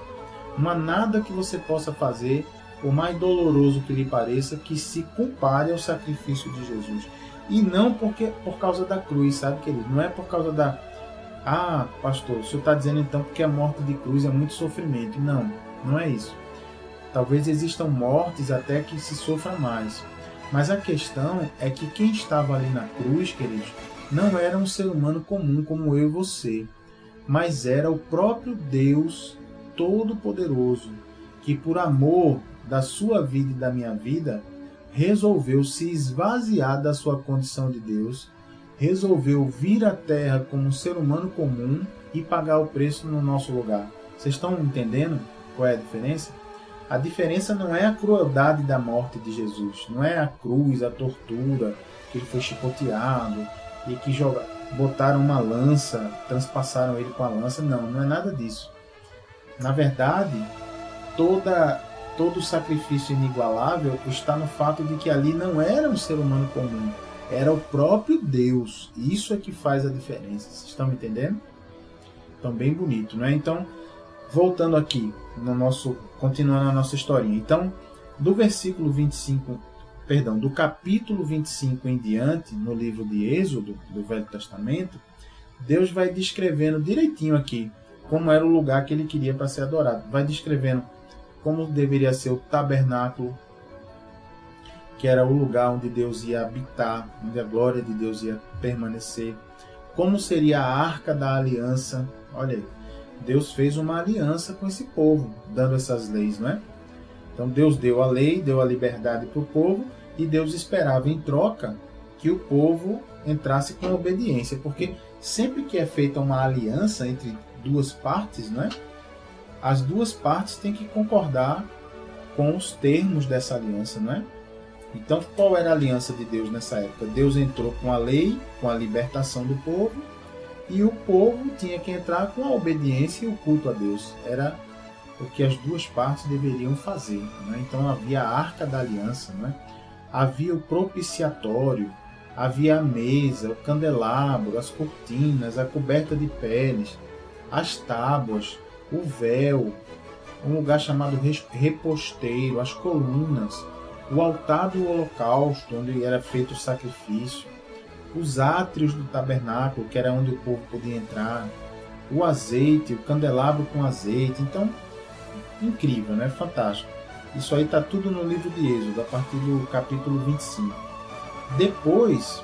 Não há nada que você possa fazer, por mais doloroso que lhe pareça, que se compare ao sacrifício de Jesus. E não por causa da cruz, sabe, querido? Não é por causa da... Ah, pastor, o senhor está dizendo então porque a morte de cruz é muito sofrimento. Não, não é isso. Talvez existam mortes até que se sofra mais. Mas a questão é que quem estava ali na cruz, queridos, não era um ser humano comum como eu e você, mas era o próprio Deus Todo-Poderoso, que por amor da sua vida e da minha vida, resolveu se esvaziar da sua condição de Deus, resolveu vir à Terra como um ser humano comum e pagar o preço no nosso lugar. Vocês estão entendendo qual é a diferença? A diferença não é a crueldade da morte de Jesus, não é a cruz, a tortura, que ele foi chicoteado e que botaram uma lança, transpassaram ele com a lança. Não, não é nada disso. Na verdade, todo o sacrifício inigualável está no fato de que ali não era um ser humano comum, era o próprio Deus. Isso é que faz a diferença. Vocês estão me entendendo? Então, bem bonito, né? Então, voltando aqui, continuando a nossa historinha. Então, do capítulo 25 em diante, no livro de Êxodo, do Velho Testamento, Deus vai descrevendo direitinho aqui como era o lugar que ele queria para ser adorado. Vai descrevendo como deveria ser o tabernáculo, que era o lugar onde Deus ia habitar, onde a glória de Deus ia permanecer. Como seria a Arca da Aliança. Olha aí, Deus fez uma aliança com esse povo, dando essas leis, não é? Então Deus deu a lei, deu a liberdade para o povo, e Deus esperava em troca que o povo entrasse com obediência, porque sempre que é feita uma aliança entre duas partes, né, as duas partes têm que concordar com os termos dessa aliança, não é? Então, qual era a aliança de Deus nessa época? Deus entrou com a lei, com a libertação do povo, e o povo tinha que entrar com a obediência e o culto a Deus. Era o que as duas partes deveriam fazer, né? Então havia a Arca da Aliança, né? Havia o propiciatório, havia a mesa, o candelabro, as cortinas, a coberta de peles, as tábuas, o véu, um lugar chamado reposteiro, as colunas, o altar do holocausto, onde era feito o sacrifício, os átrios do tabernáculo, que era onde o povo podia entrar, o azeite, o candelabro com azeite. Então, incrível, né? Fantástico. Isso aí está tudo no livro de Êxodo, a partir do capítulo 25. Depois,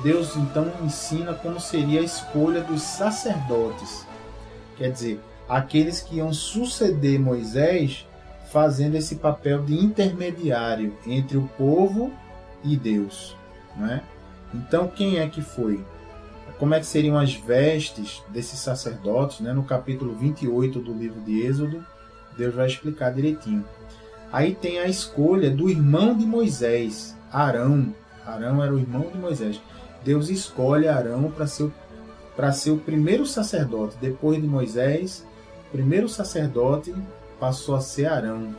Deus então ensina como seria a escolha dos sacerdotes. Quer dizer, aqueles que iam suceder Moisés fazendo esse papel de intermediário entre o povo e Deus, né? Então, quem é que foi? Como é que seriam as vestes desses sacerdotes, né? No capítulo 28 do livro de Êxodo, Deus vai explicar direitinho. Aí tem a escolha do irmão de Moisés, Arão. Arão era o irmão de Moisés. Deus escolhe Arão para ser o primeiro sacerdote. Depois de Moisés, o primeiro sacerdote passou a ser Arão,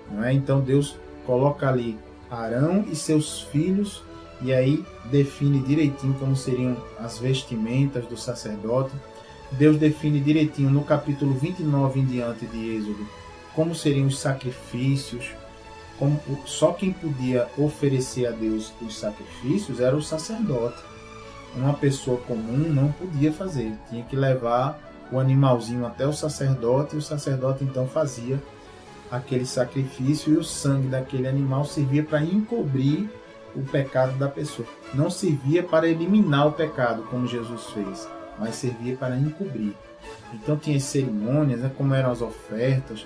não é? Então Deus coloca ali Arão e seus filhos, e aí define direitinho como seriam as vestimentas do sacerdote. Deus define direitinho no capítulo 29 em diante de Êxodo como seriam os sacrifícios. Só quem podia oferecer a Deus os sacrifícios era o sacerdote. Uma pessoa comum não podia fazer, tinha que levar o animalzinho até o sacerdote, e o sacerdote então fazia aquele sacrifício, e o sangue daquele animal servia para encobrir o pecado da pessoa. Não servia para eliminar o pecado, como Jesus fez, mas servia para encobrir. Então tinha as cerimônias, né, como eram as ofertas,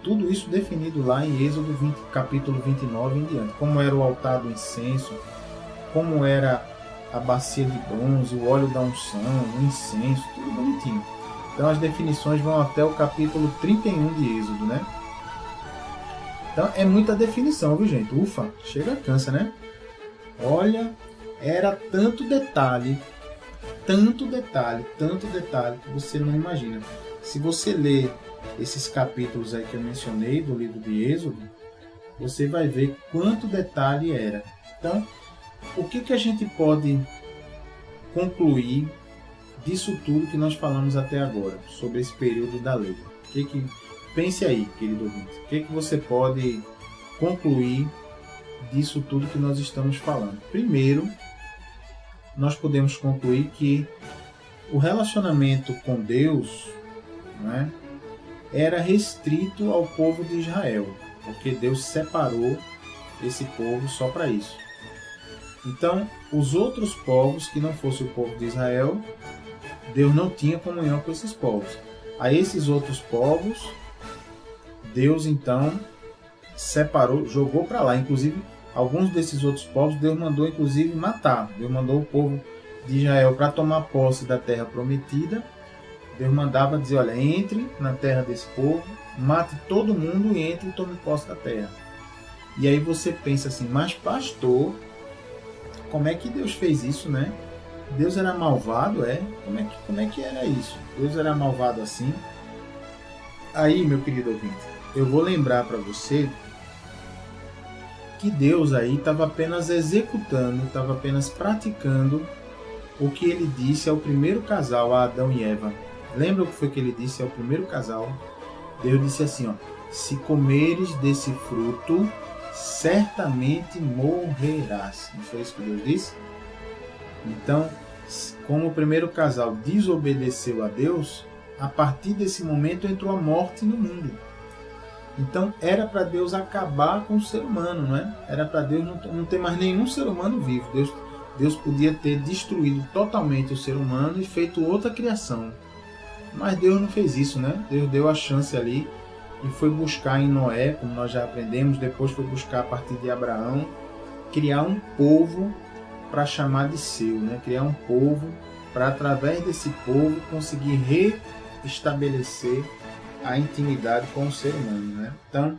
tudo isso definido lá em Êxodo 20, capítulo 29 em diante. Como era o altar do incenso, como era a bacia de bronze, o óleo da unção, o incenso, tudo bonitinho. Então as definições vão até o capítulo 31 de Êxodo, né? Então é muita definição, viu, gente? Ufa, chega a cansa, né? Olha, era tanto detalhe que você não imagina. Se você ler esses capítulos aí que eu mencionei do livro de Êxodo, você vai ver quanto detalhe era. Então, o que a gente pode concluir disso tudo que nós falamos até agora, sobre esse período da lei? Pense aí, querido ouvinte, o que você pode concluir disso tudo que nós estamos falando? Primeiro, nós podemos concluir que o relacionamento com Deus, né, era restrito ao povo de Israel, porque Deus separou esse povo só para isso. Então, os outros povos que não fossem o povo de Israel, Deus não tinha comunhão com esses povos. A esses outros povos, Deus então separou, jogou para lá. Inclusive, alguns desses outros povos, Deus mandou inclusive matar. Deus mandou o povo de Israel para tomar posse da terra prometida. Deus mandava dizer, olha, entre na terra desse povo, mate todo mundo e entre e tome posse da terra. E aí você pensa assim, mas pastor, como é que Deus fez isso, né? Deus era malvado, é? Como é que era isso? Deus era malvado assim? Aí, meu querido ouvinte, eu vou lembrar para você que Deus aí estava apenas executando, estava apenas praticando o que ele disse ao primeiro casal, a Adão e Eva. Lembra o que foi que ele disse ao primeiro casal? Deus disse assim, ó, se comeres desse fruto, certamente morrerás. Não foi isso que Deus disse? Então, como o primeiro casal desobedeceu a Deus, a partir desse momento entrou a morte no mundo. Então, era para Deus acabar com o ser humano, não é? Era para Deus não ter mais nenhum ser humano vivo. Deus podia ter destruído totalmente o ser humano e feito outra criação. Mas Deus não fez isso, né? Deus deu a chance ali e foi buscar em Noé, como nós já aprendemos, depois foi buscar a partir de Abraão, criar um povo para chamar de seu, né? Criar um povo para, através desse povo, conseguir reestabelecer a intimidade com o ser humano, né? Então,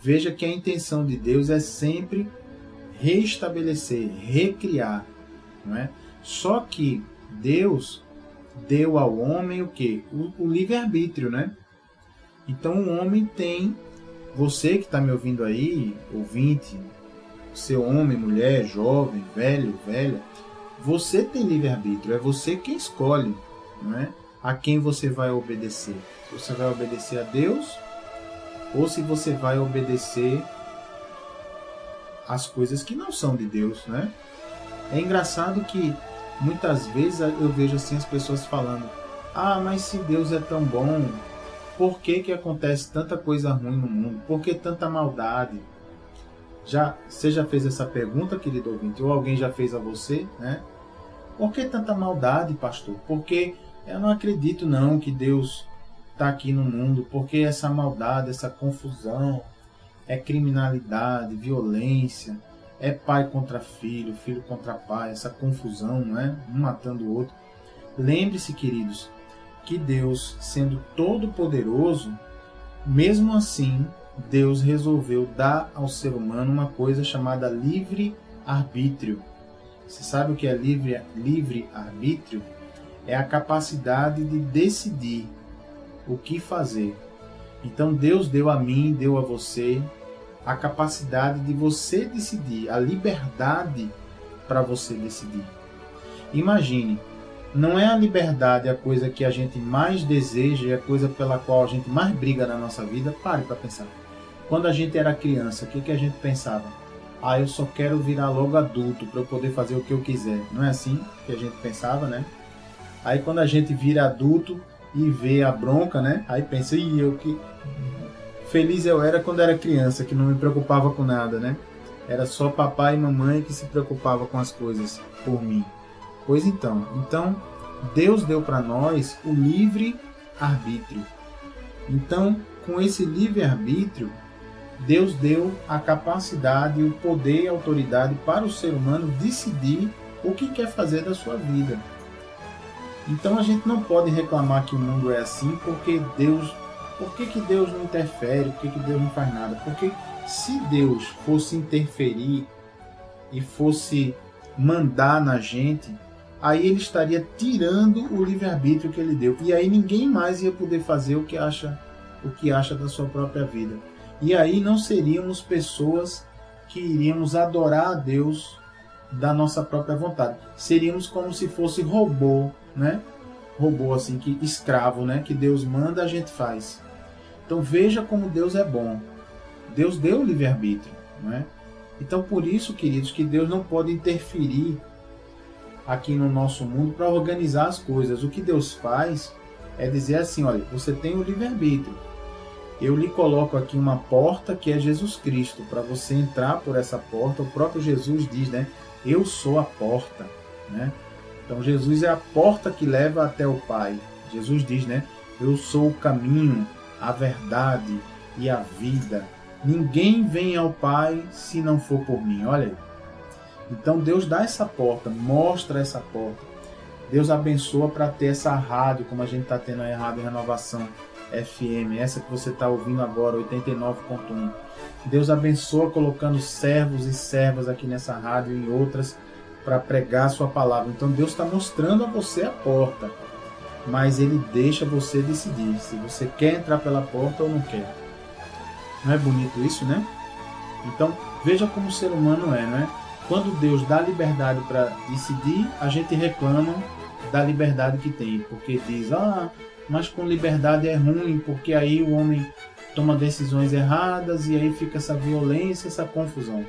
veja que a intenção de Deus é sempre reestabelecer, recriar, não é? Só que Deus deu ao homem o quê? O livre-arbítrio, né? Então o homem tem, você que está me ouvindo aí, ouvinte, seu homem, mulher, jovem, velho, velha, você tem livre-arbítrio, é você quem escolhe, não é? a quem você vai obedecer. Se você vai obedecer a Deus ou se você vai obedecer às coisas que não são de Deus, né? É engraçado que muitas vezes eu vejo assim as pessoas falando: ah, mas se Deus é tão bom, por que acontece tanta coisa ruim no mundo? Por que tanta maldade? Você já fez essa pergunta, querido ouvinte? Ou alguém já fez a você, né? Por que tanta maldade, pastor? Porque eu não acredito não que Deus está aqui no mundo. Porque essa maldade, essa confusão, é criminalidade, violência, é pai contra filho, filho contra pai, essa confusão, não é? Um matando o outro. Lembre-se, queridos, que Deus, sendo todo-poderoso, mesmo assim, Deus resolveu dar ao ser humano uma coisa chamada livre-arbítrio. Você sabe o que é livre-arbítrio? É a capacidade de decidir o que fazer. Então Deus deu a mim, deu a você, a capacidade de você decidir, a liberdade para você decidir. Imagine, não é a liberdade a coisa que a gente mais deseja e a coisa pela qual a gente mais briga na nossa vida? Pare para pensar. Quando a gente era criança, o que a gente pensava? Ah, eu só quero virar logo adulto para eu poder fazer o que eu quiser. Não é assim que a gente pensava, né? Aí quando a gente vira adulto e vê a bronca, né? Aí pensa, feliz eu era quando era criança, que não me preocupava com nada, né? Era só papai e mamãe que se preocupavam com as coisas por mim. Pois então, Deus deu para nós o livre-arbítrio. Então, com esse livre-arbítrio, Deus deu a capacidade, o poder e a autoridade para o ser humano decidir o que quer fazer da sua vida. Então a gente não pode reclamar que o mundo é assim porque Deus... Por que Deus não interfere? Por que Deus não faz nada? Porque se Deus fosse interferir e fosse mandar na gente, aí ele estaria tirando o livre-arbítrio que ele deu. E aí ninguém mais ia poder fazer o que acha da sua própria vida. E aí não seríamos pessoas que iríamos adorar a Deus da nossa própria vontade. Seríamos como se fosse robô, né? Robô assim, que escravo, né? Que Deus manda, a gente faz. Então veja como Deus é bom. Deus deu o livre-arbítrio, né? Então por isso, queridos, que Deus não pode interferir aqui no nosso mundo para organizar as coisas. O que Deus faz é dizer assim: olha, você tem o livre-arbítrio. Eu lhe coloco aqui uma porta que é Jesus Cristo. Para você entrar por essa porta, o próprio Jesus diz, né? Eu sou a porta, né? Então Jesus é a porta que leva até o Pai. Jesus diz, né? Eu sou o caminho, a verdade e a vida. Ninguém vem ao Pai se não for por mim. Olha aí. Então Deus dá essa porta, mostra essa porta. Deus abençoa para ter essa rádio, como a gente está tendo aí a Rádio Renovação FM, essa que você está ouvindo agora, 89.1. Deus abençoa colocando servos e servas aqui nessa rádio e em outras para pregar a sua palavra. Então Deus está mostrando a você a porta, mas Ele deixa você decidir se você quer entrar pela porta ou não quer. Não é bonito isso, né? Então veja como o ser humano é, não é? Quando Deus dá liberdade para decidir, a gente reclama da liberdade que tem, porque diz, mas com liberdade é ruim, porque aí o homem toma decisões erradas e aí fica essa violência, essa confusão.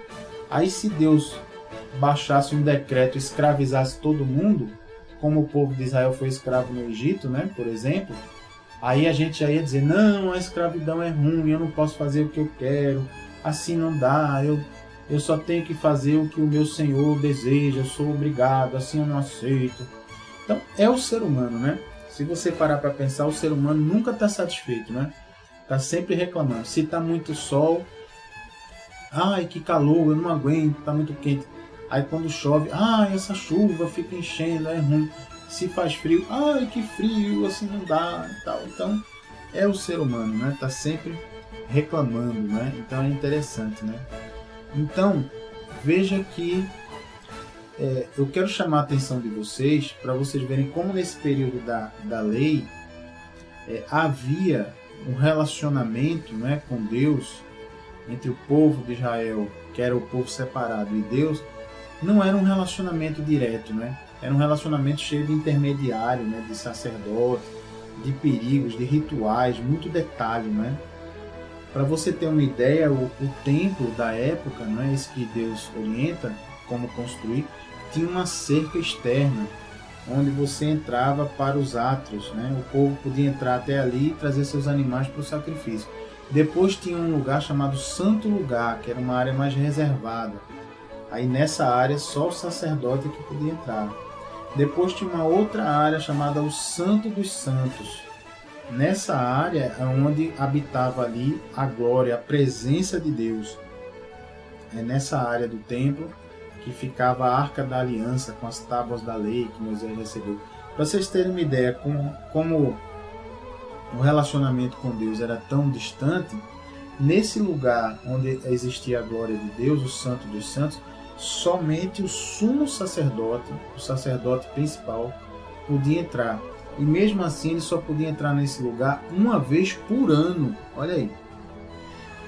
Aí se Deus baixasse um decreto e escravizasse todo mundo, como o povo de Israel foi escravo no Egito, né, por exemplo, aí a gente já ia dizer, não, a escravidão é ruim, eu não posso fazer o que eu quero, assim não dá, eu só tenho que fazer o que o meu Senhor deseja, eu sou obrigado, assim eu não aceito. Então, é o ser humano, né? Se você parar para pensar, o ser humano nunca está satisfeito, né? Está sempre reclamando. Se está muito sol, ai, que calor, eu não aguento, está muito quente. Aí quando chove, essa chuva fica enchendo, é ruim. Se faz frio, ai, que frio, assim não dá e tal. Então, é o ser humano, né? Está sempre reclamando, né? Então, é interessante, né? Então, veja que eu quero chamar a atenção de vocês para vocês verem como nesse período da lei havia um relacionamento, né, com Deus entre o povo de Israel, que era o povo separado, e Deus. Não era um relacionamento direto, né? Era um relacionamento cheio de intermediário, né, de sacerdote. de perigos, de rituais, muito detalhe, não é? Para você ter uma ideia, o templo da época, não é esse que Deus orienta como construir, tinha uma cerca externa, onde você entrava para os átrios, né? O povo podia entrar até ali e trazer seus animais para o sacrifício. Depois tinha um lugar chamado Santo Lugar, que era uma área mais reservada. Aí nessa área só o sacerdote que podia entrar. Depois tinha uma outra área chamada o Santo dos Santos. Nessa área é onde habitava ali a glória, a presença de Deus. É nessa área do templo que ficava a Arca da Aliança com as tábuas da lei que Moisés recebeu. Para vocês terem uma ideia como o relacionamento com Deus era tão distante, nesse lugar onde existia a glória de Deus, o Santo dos Santos, somente o sumo sacerdote, o sacerdote principal, podia entrar. E mesmo assim ele só podia entrar nesse lugar uma vez por ano. Olha aí.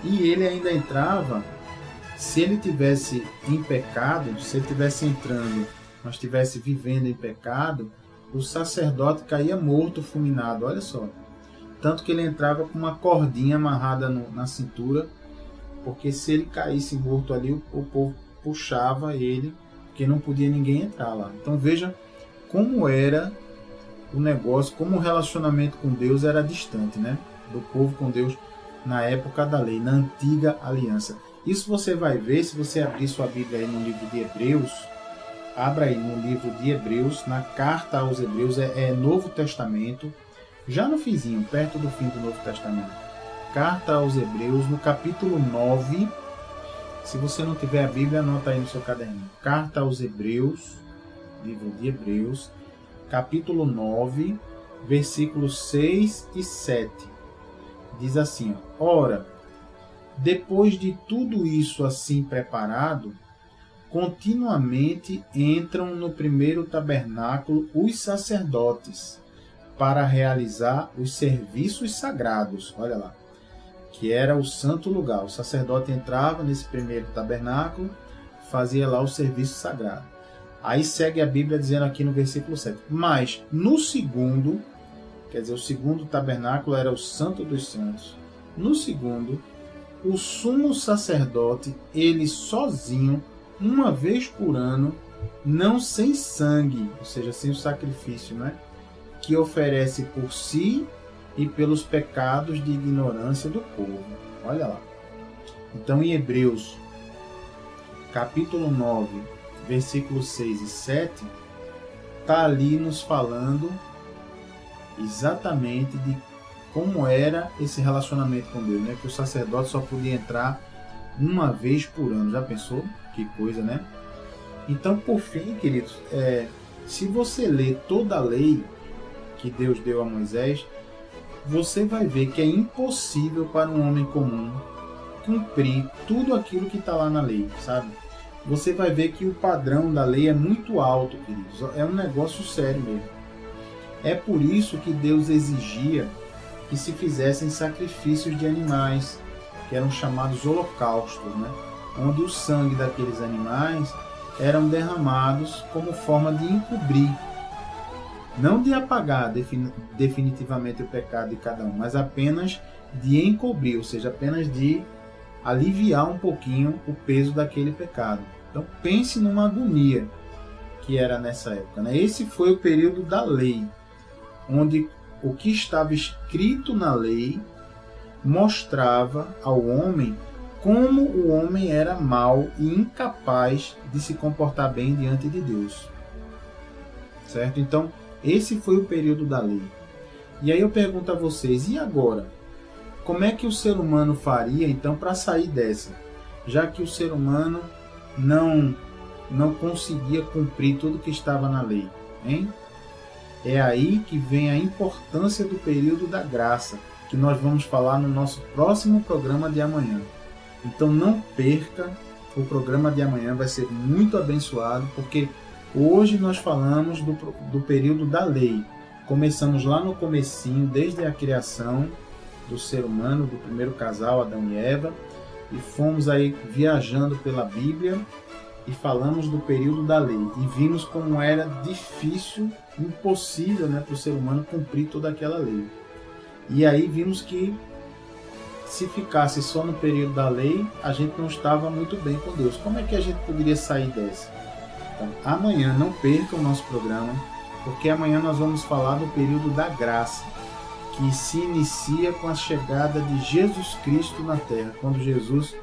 E ele ainda entrava, se ele tivesse em pecado, se ele estivesse entrando, mas estivesse vivendo em pecado, o sacerdote caía morto, fulminado. Olha só. Tanto que ele entrava com uma cordinha amarrada na cintura, porque se ele caísse morto ali, o povo puxava ele, porque não podia ninguém entrar lá. Então veja como era o negócio, como o relacionamento com Deus era distante, né? Do povo com Deus na época da lei, na antiga aliança. Isso você vai ver se você abrir sua Bíblia aí no livro de Hebreus. Abra aí no livro de Hebreus, na carta aos Hebreus, é Novo Testamento, já no finzinho, perto do fim do Novo Testamento. Carta aos Hebreus, no capítulo 9. Se você não tiver a Bíblia, anota aí no seu caderninho. Carta aos Hebreus, livro de Hebreus, capítulo 9, versículos 6 e 7. Diz assim, ora, depois de tudo isso assim preparado, continuamente entram no primeiro tabernáculo os sacerdotes para realizar os serviços sagrados. Olha lá, que era o santo lugar. O sacerdote entrava nesse primeiro tabernáculo, fazia lá o serviço sagrado. Aí segue a Bíblia dizendo aqui no versículo 7. Mas no segundo, quer dizer, o segundo tabernáculo era o Santo dos Santos. No segundo, o sumo sacerdote, ele sozinho, uma vez por ano, não sem sangue, ou seja, sem o sacrifício, né? Que oferece por si e pelos pecados de ignorância do povo. Olha lá. Então, em Hebreus, capítulo 9, versículos 6 e 7, está ali nos falando exatamente de como era esse relacionamento com Deus, né? Que o sacerdote só podia entrar uma vez por ano. Já pensou? Que coisa, né? Então, por fim, queridos, se você ler toda a lei que Deus deu a Moisés, você vai ver que é impossível para um homem comum cumprir tudo aquilo que está lá na lei, sabe? Você vai ver que o padrão da lei é muito alto, queridos. É um negócio sério mesmo. É por isso que Deus exigia que se fizessem sacrifícios de animais, que eram chamados holocaustos, né? Onde o sangue daqueles animais eram derramados como forma de encobrir, não de apagar definitivamente o pecado de cada um, mas apenas de encobrir, ou seja, apenas de aliviar um pouquinho o peso daquele pecado. Então pense numa agonia que era nessa época, né? Esse foi o período da lei, onde o que estava escrito na lei mostrava ao homem como o homem era mau e incapaz de se comportar bem diante de Deus. Certo? Então, esse foi o período da lei. E aí eu pergunto a vocês, e agora? Como é que o ser humano faria, então, para sair dessa? Já que o ser humano não conseguia cumprir tudo que estava na lei, hein? É aí que vem a importância do período da graça, que nós vamos falar no nosso próximo programa de amanhã. Então não perca, o programa de amanhã vai ser muito abençoado, porque hoje nós falamos do período da lei. Começamos lá no comecinho, desde a criação do ser humano, do primeiro casal, Adão e Eva, e fomos aí viajando pela Bíblia e falamos do período da lei e vimos como era difícil, impossível, né, para o ser humano cumprir toda aquela lei. E aí vimos que se ficasse só no período da lei, a gente não estava muito bem com Deus. Como é que a gente poderia sair dessa? Então, amanhã não perca o nosso programa, porque amanhã nós vamos falar do período da graça, que se inicia com a chegada de Jesus Cristo na Terra, quando Jesus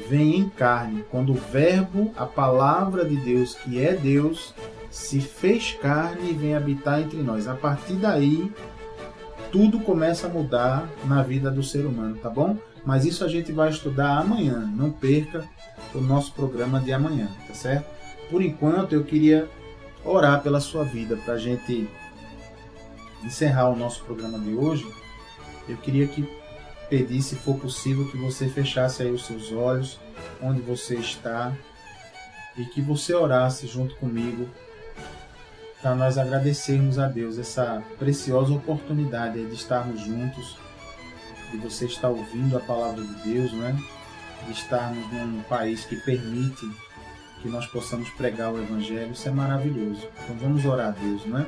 vem em carne, quando o Verbo, a palavra de Deus, que é Deus, se fez carne e vem habitar entre nós. A partir daí, tudo começa a mudar na vida do ser humano, tá bom? Mas isso a gente vai estudar amanhã, não perca o nosso programa de amanhã, tá certo? Por enquanto, eu queria orar pela sua vida, para a gente encerrar o nosso programa de hoje. Eu queria pedir, se for possível, que você fechasse aí os seus olhos, onde você está, e que você orasse junto comigo, para nós agradecermos a Deus essa preciosa oportunidade de estarmos juntos, de você estar ouvindo a palavra de Deus, né? De estarmos num país que permite que nós possamos pregar o Evangelho. Isso é maravilhoso. Então vamos orar a Deus, né?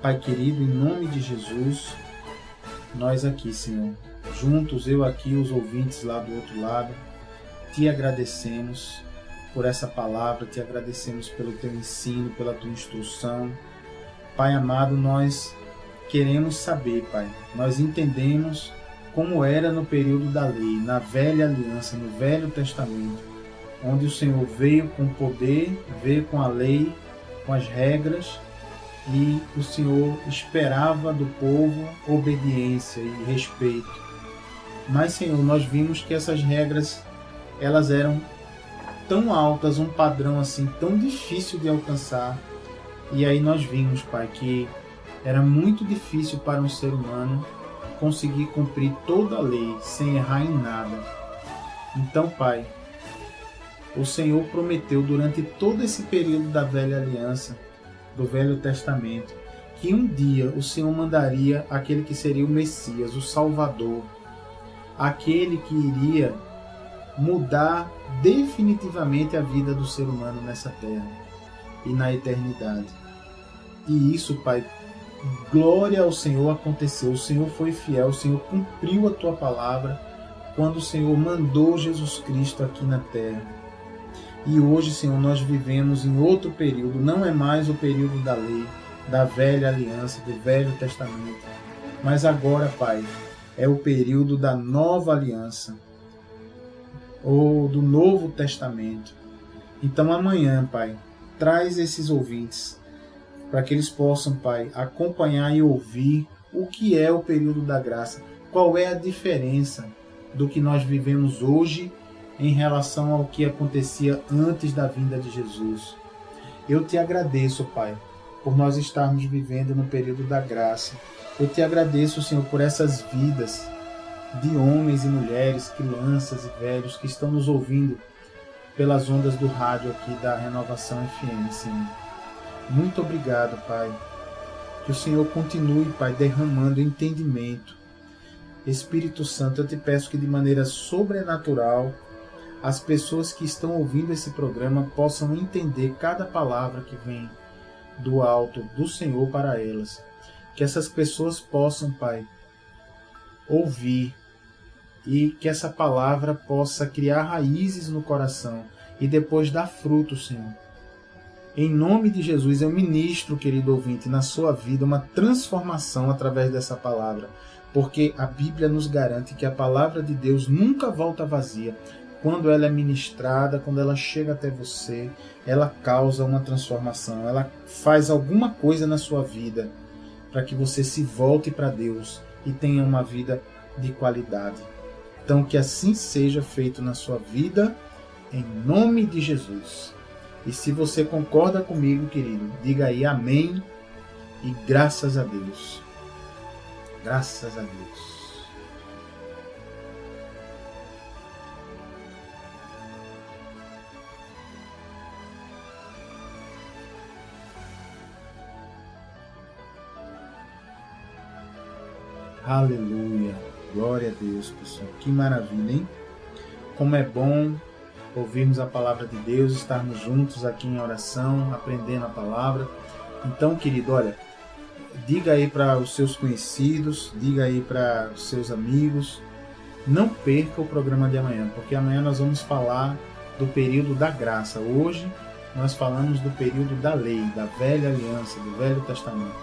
Pai querido, em nome de Jesus, nós aqui, Senhor, juntos, eu aqui, os ouvintes lá do outro lado, te agradecemos por essa palavra, te agradecemos pelo teu ensino, pela tua instrução. Pai amado, nós queremos saber, Pai, nós entendemos como era no período da lei, na velha aliança, no Velho Testamento, onde o Senhor veio com poder, veio com a lei, com as regras, e o Senhor esperava do povo obediência e respeito. Mas, Senhor, nós vimos que essas regras, elas eram tão altas, um padrão assim, tão difícil de alcançar. E aí nós vimos, Pai, que era muito difícil para um ser humano conseguir cumprir toda a lei sem errar em nada. Então, Pai, o Senhor prometeu durante todo esse período da velha aliança, do Velho Testamento, que um dia o Senhor mandaria aquele que seria o Messias, o Salvador, aquele que iria mudar definitivamente a vida do ser humano nessa terra e na eternidade. E isso, Pai, glória ao Senhor, aconteceu. O Senhor foi fiel, o Senhor cumpriu a tua palavra quando o Senhor mandou Jesus Cristo aqui na terra. E hoje, Senhor, nós vivemos em outro período, não é mais o período da lei, da velha aliança, do Velho Testamento, mas agora, Pai, é o período da nova aliança, ou do Novo Testamento. Então amanhã, Pai, traz esses ouvintes para que eles possam, Pai, acompanhar e ouvir o que é o período da graça, qual é a diferença do que nós vivemos hoje em relação ao que acontecia antes da vinda de Jesus. Eu te agradeço, Pai, por nós estarmos vivendo no período da graça. Eu te agradeço, Senhor, por essas vidas de homens e mulheres, crianças e velhos que estão nos ouvindo pelas ondas do rádio aqui da Renovação FM, Senhor. Muito obrigado, Pai. Que o Senhor continue, Pai, derramando entendimento. Espírito Santo, eu te peço que de maneira sobrenatural as pessoas que estão ouvindo esse programa possam entender cada palavra que vem do alto do Senhor para elas. Que essas pessoas possam, Pai, ouvir e que essa palavra possa criar raízes no coração e depois dar fruto, Senhor. Em nome de Jesus, eu ministro, querido ouvinte, na sua vida uma transformação através dessa palavra, porque a Bíblia nos garante que a palavra de Deus nunca volta vazia. Quando ela é ministrada, quando ela chega até você, ela causa uma transformação, ela faz alguma coisa na sua vida para que você se volte para Deus e tenha uma vida de qualidade. Então, que assim seja feito na sua vida, em nome de Jesus. E se você concorda comigo, querido, diga aí amém e graças a Deus. Graças a Deus. Aleluia. Glória a Deus, pessoal. Que maravilha, hein? Como é bom ouvirmos a palavra de Deus, estarmos juntos aqui em oração, aprendendo a palavra. Então, querido, olha, diga aí para os seus conhecidos, diga aí para os seus amigos, não perca o programa de amanhã, porque amanhã nós vamos falar do período da graça. Hoje nós falamos do período da lei, da velha aliança, do Velho Testamento.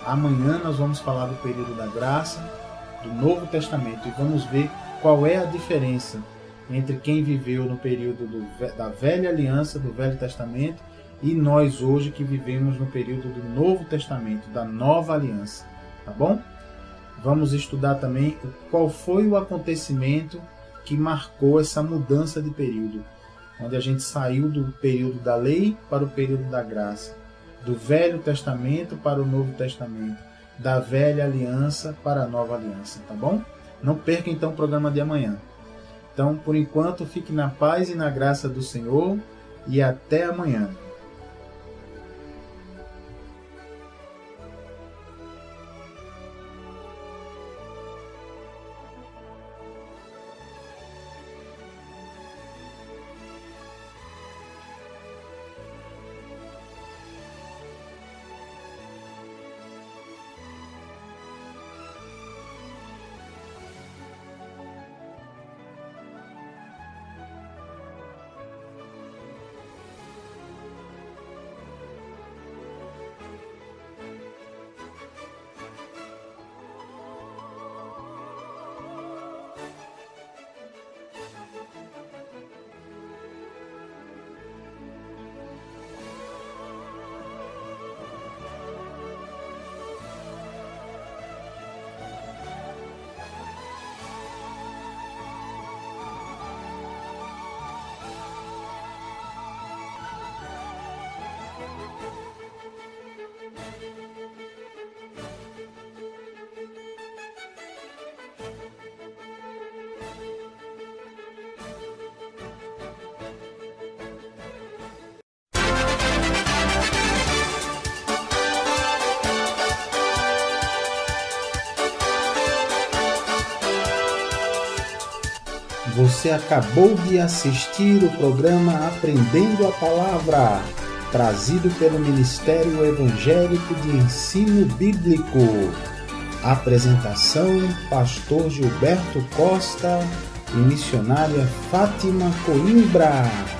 Amanhã nós vamos falar do período da graça, do Novo Testamento, e vamos ver qual é a diferença entre quem viveu no período da velha aliança, do Velho Testamento, e nós hoje que vivemos no período do Novo Testamento, da Nova Aliança, tá bom? Vamos estudar também qual foi o acontecimento que marcou essa mudança de período, onde a gente saiu do período da lei para o período da graça, do Velho Testamento para o Novo Testamento, da velha aliança para a nova aliança, tá bom? Não perca então o programa de amanhã. Então, por enquanto, fique na paz e na graça do Senhor e até amanhã. Você acabou de assistir o programa Aprendendo a Palavra, trazido pelo Ministério Evangélico de Ensino Bíblico. Apresentação: Pastor Gilberto Costa e missionária Fátima Coimbra.